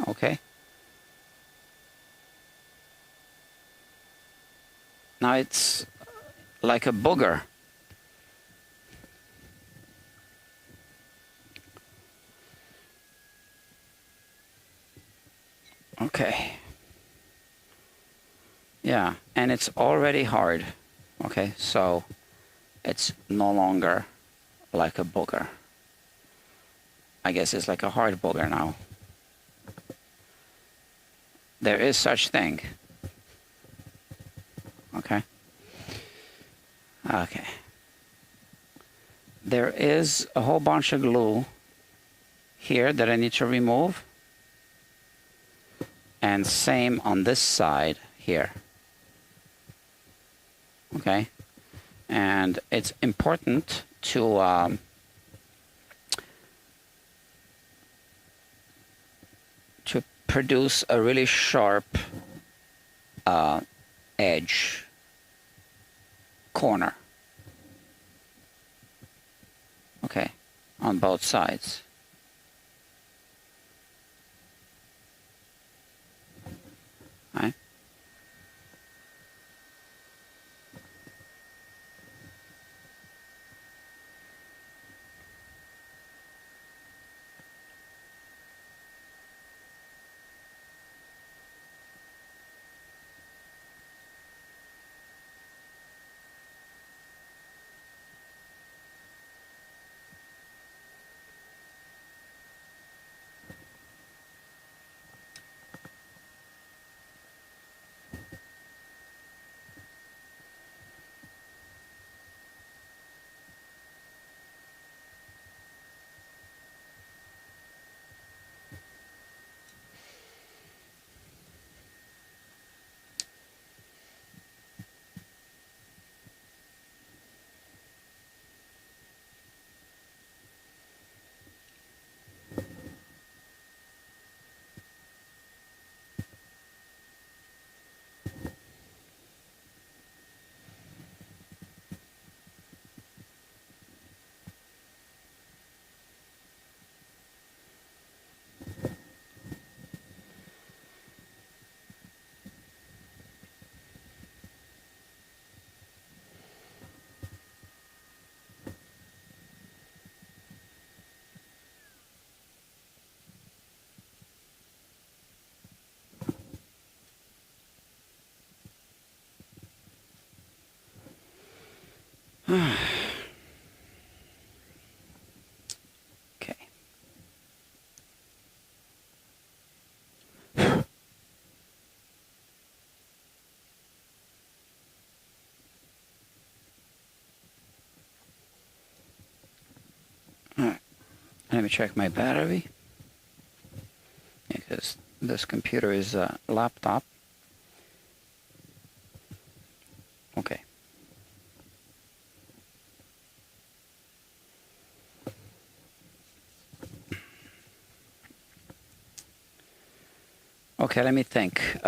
Okay. Now it's like a booger. Okay. Yeah, and it's already hard. Okay, so it's no longer like a booger. I guess it's like a hard booger now. There is such thing. Okay. Okay. There is a whole bunch of glue here that I need to remove. And same on this side here. Okay. And it's important to produce a really sharp edge corner. Okay, on both sides. All right. Okay. All right. Let me check my battery, because this computer is a laptop. Okay. Okay, let me think.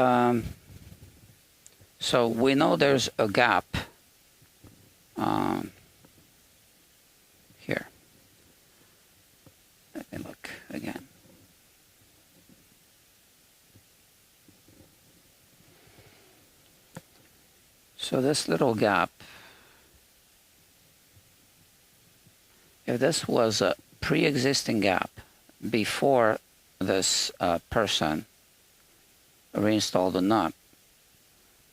So we know there's a gap here. Let me look again. So this little gap, if this was a pre-existing gap before this person reinstalled the nut,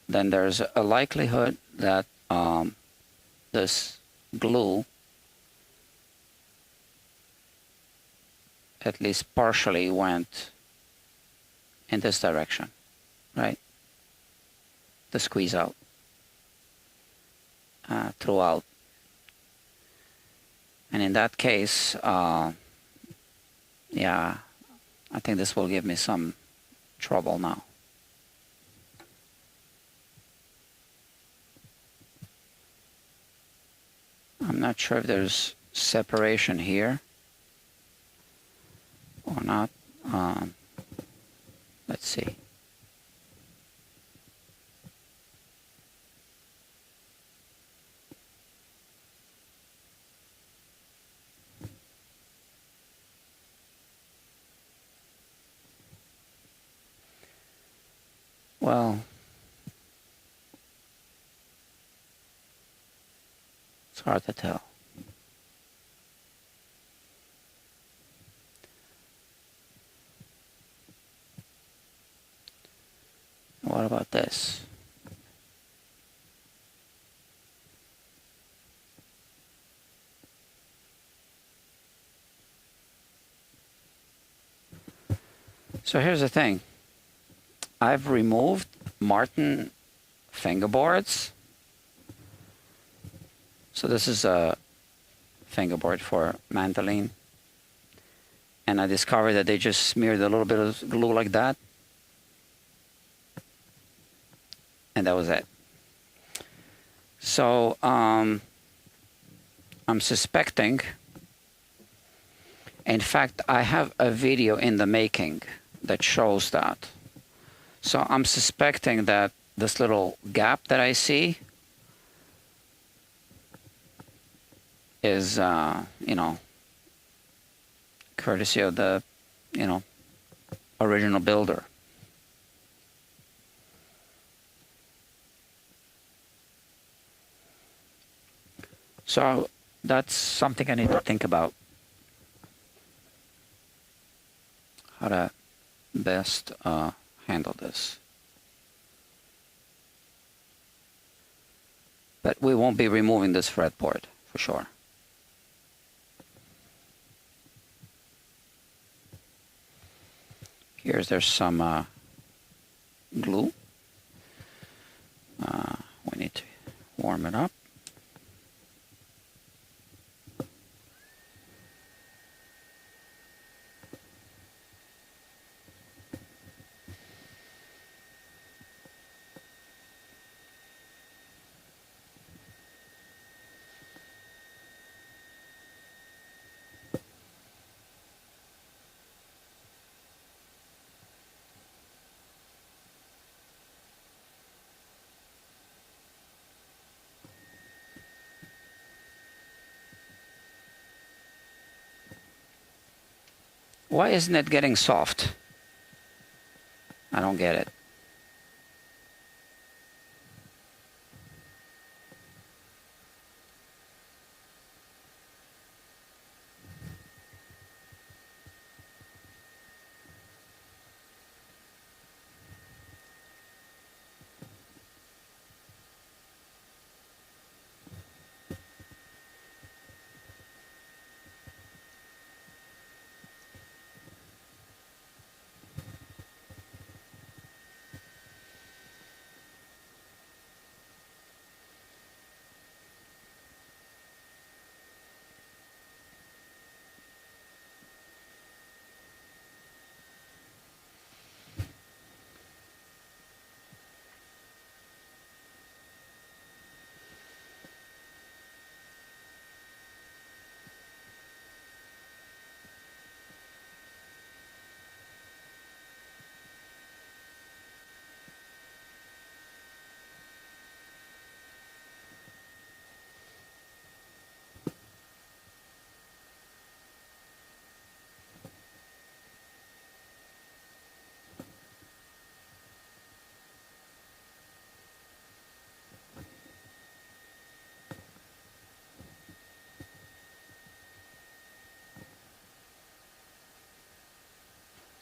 then there's a likelihood that this glue at least partially went in this direction, right? The squeeze out throughout. And in that case, yeah, I think this will give me some trouble now. I'm not sure if there's separation here or not. Let's see. Well, it's hard to tell. What about this? So here's the thing. I've removed Martin fingerboards. So this is a fingerboard for mandolin. And I discovered that they just smeared a little bit of glue like that. And that was it. So I'm suspecting, in fact, I have a video in the making that shows that. So I'm suspecting that this little gap that I see is, you know, courtesy of the, you know, original builder. So that's something I need to think about. How to best handle this. But we won't be removing this fretboard for sure. There's some glue. We need to warm it up. Why isn't it getting soft? I don't get it.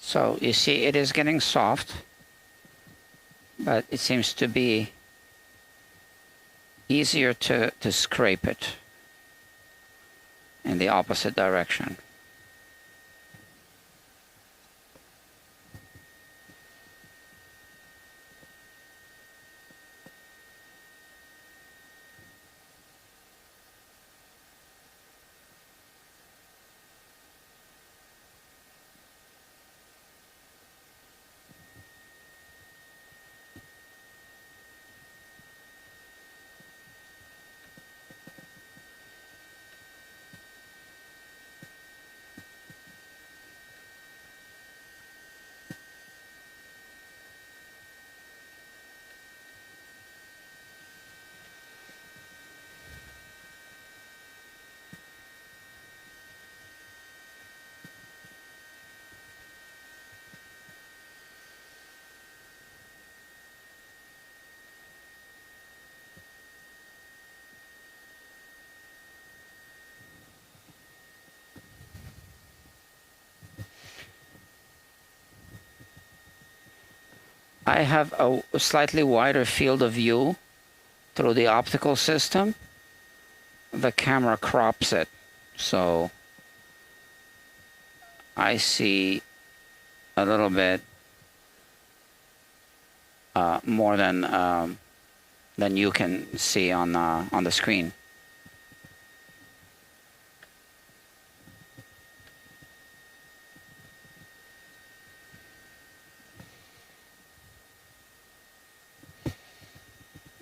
So you see, it is getting soft, but it seems to be easier to scrape it in the opposite direction. I have a slightly wider field of view through the optical system. The camera crops it, so I see a little bit more than you can see on the screen.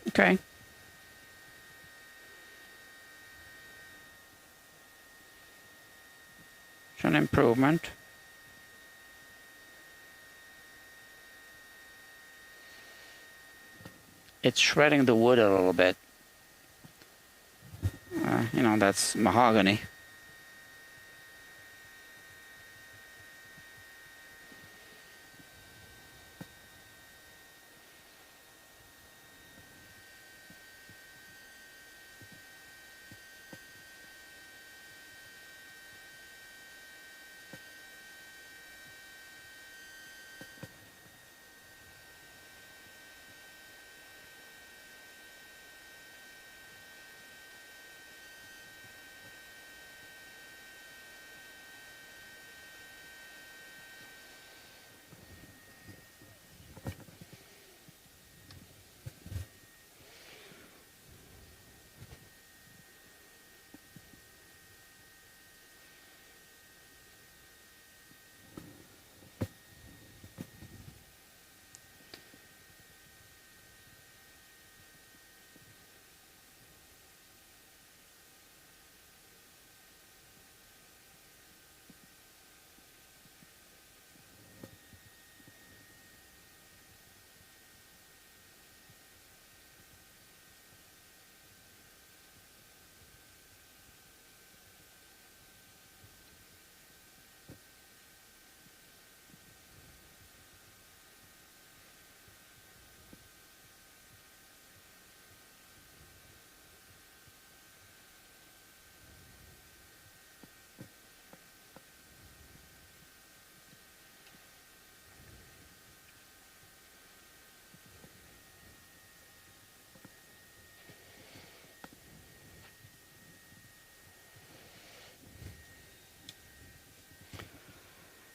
Okay. It's an improvement. It's shredding the wood a little bit. You know, that's mahogany.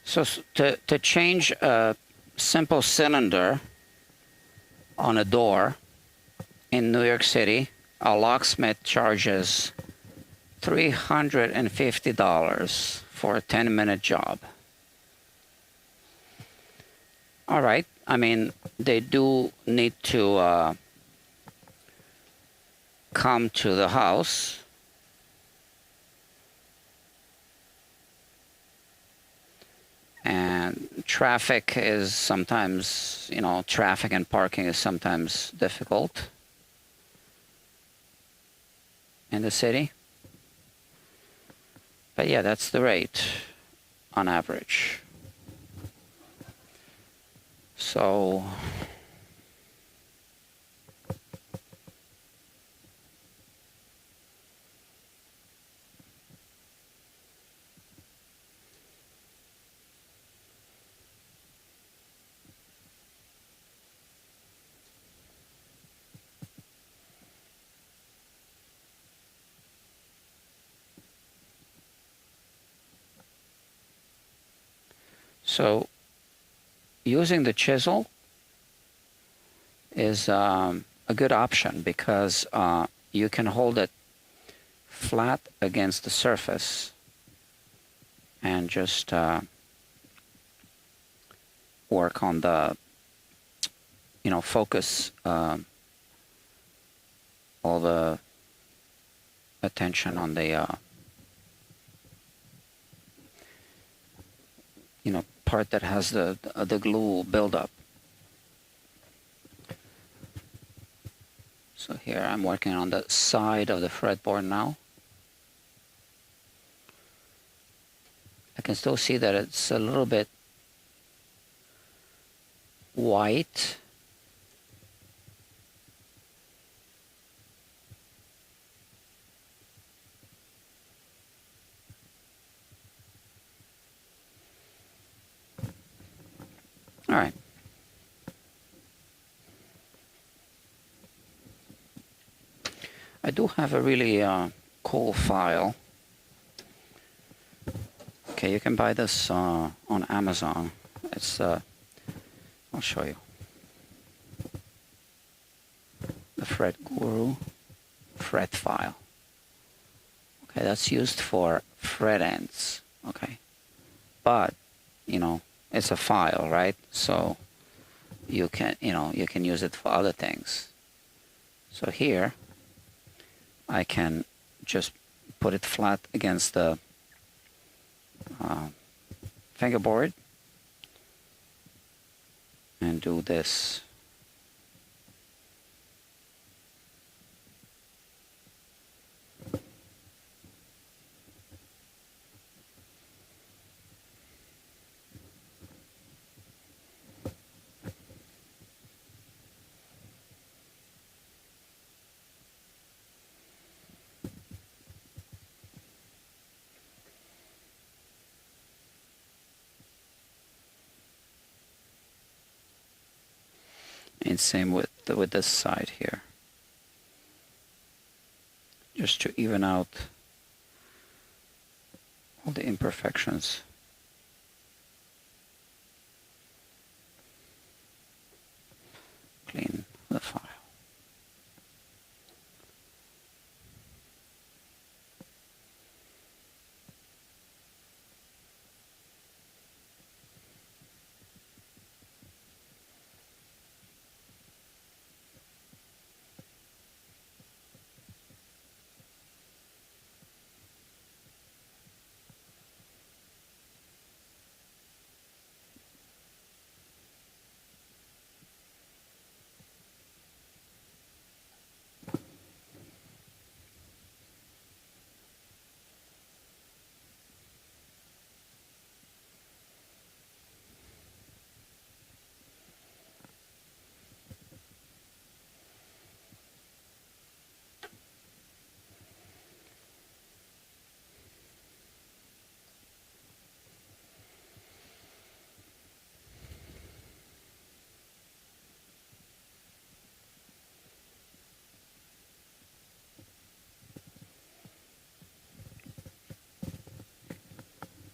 So to change a simple cylinder on a door in New York City, a locksmith charges $350 for a 10-minute job. All right. I mean, they do need to come to the house. And traffic is sometimes, you know, traffic and parking is sometimes difficult in the city. But yeah, that's the rate on average. So So using the chisel is a good option because you can hold it flat against the surface and just work on the, you know, focus all the attention on the, you know, part that has the glue buildup. So here I'm working on the side of the fretboard now. I can still see that it's a little bit white. All right. I do have a really cool file. Okay, you can buy this on Amazon. It's I'll show you. The Fret Guru fret file. Okay, that's used for fret ends. Okay, but you know, it's a file, right? So you can, you can use it for other things. So here I can just put it flat against the fingerboard and do this. And same with this side here, just to even out all the imperfections. Clean the file.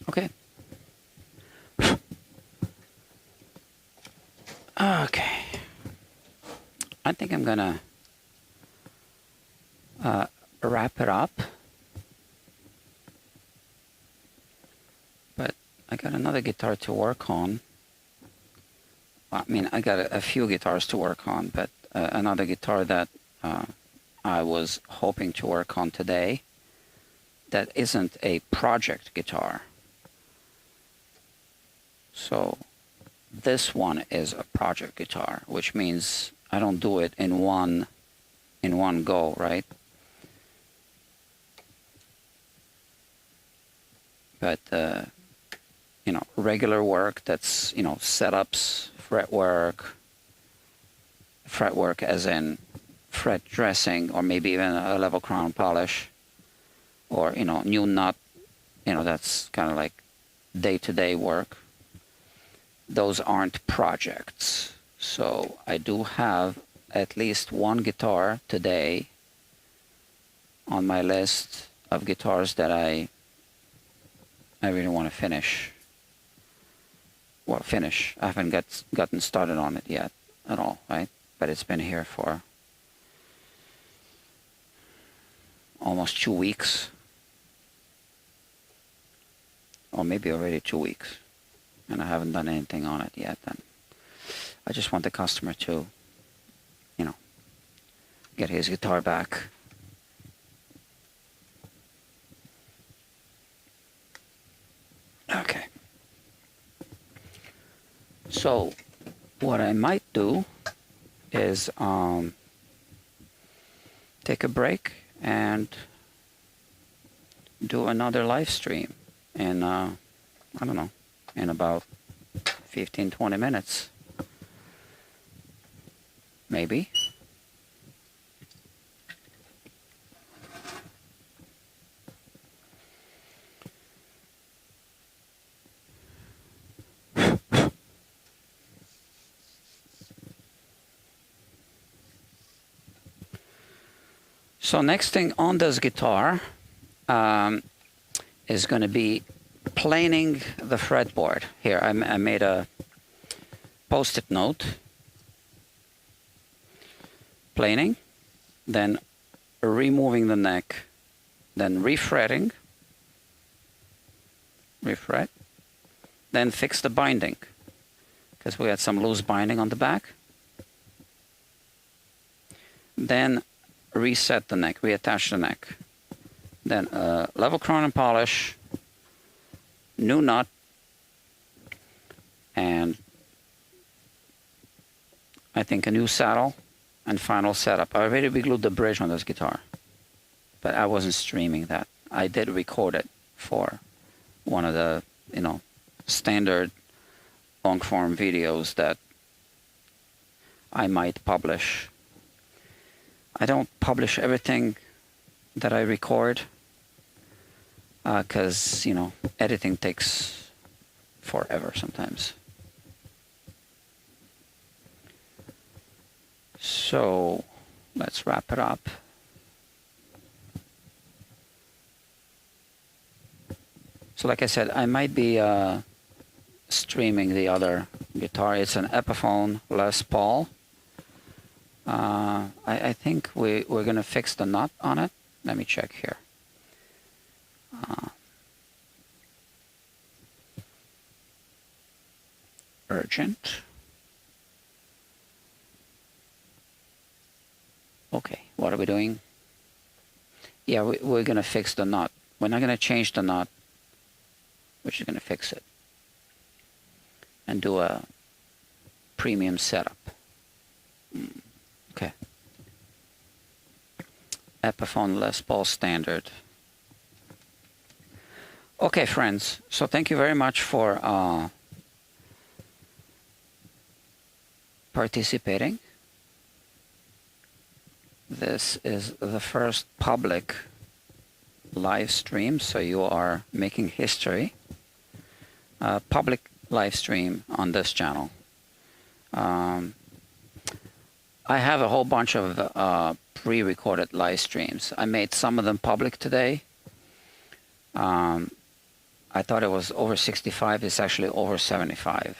Okay. Okay. I think I'm gonna wrap it up. But I got another guitar to work on. Well, I mean, I got a few guitars to work on, but another guitar that I was hoping to work on today that isn't a project guitar. So this one is a project guitar, which means I don't do it in one go, right? But regular work, that's setups, fretwork as in fret dressing, or maybe even a level crown polish, or new nut, that's kind of like day-to-day work. Those aren't projects. So I do have at least one guitar today on my list of guitars that I really want to finish. Well, finish. I haven't gotten started on it yet at all, right? But it's been here for almost 2 weeks. Or maybe already 2 weeks. And I haven't done anything on it yet. And I just want the customer to, get his guitar back. Okay. So what I might do is take a break and do another live stream in, I don't know, in about 15-20 minutes. Maybe. So next thing on this guitar is going to be planing the fretboard. Here, I made a post-it note, planing, then removing the neck, then refretting, refret, then fix the binding, because we had some loose binding on the back. Then reset the neck, reattach the neck. Then level crown and polish, new nut, and I think a new saddle and final setup. I already re-glued the bridge on this guitar, but I wasn't streaming that. I did record it for one of the, standard long form videos that I might publish. I don't publish everything that I record because, editing takes forever sometimes. So let's wrap it up. So like I said, I might be streaming the other guitar. It's an Epiphone Les Paul. I think we're going to fix the nut on it. Let me check here. Urgent. Okay, what are we doing? Yeah, we're going to fix the nut. We're not going to change the nut. We're just going to fix it and do a premium setup. Okay. Epiphone Les Paul standard. Okay, friends. So thank you very much for participating. This is the first public live stream, so you are making history. Public live stream on this channel. I have a whole bunch of pre-recorded live streams. I made some of them public today. I thought it was over 65. It's actually over 75.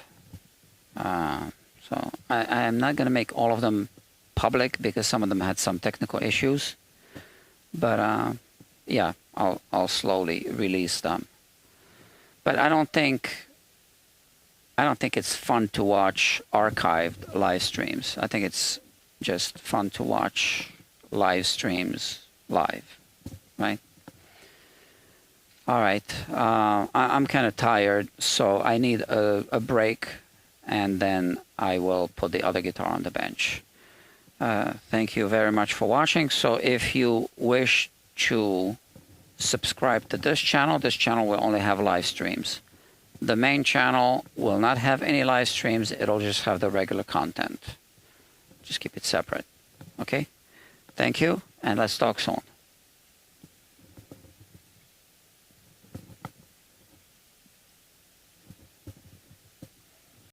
So I am not going to make all of them public because some of them had some technical issues. But yeah, I'll slowly release them. But I don't think it's fun to watch archived live streams. I think it's just fun to watch live streams live, right? All right, I'm kind of tired, so I need a break, and then I will put the other guitar on the bench. Thank you very much for watching. So if you wish to subscribe to this channel will only have live streams. The main channel will not have any live streams. It'll just have the regular content. Just keep it separate. Okay? Thank you, and let's talk soon.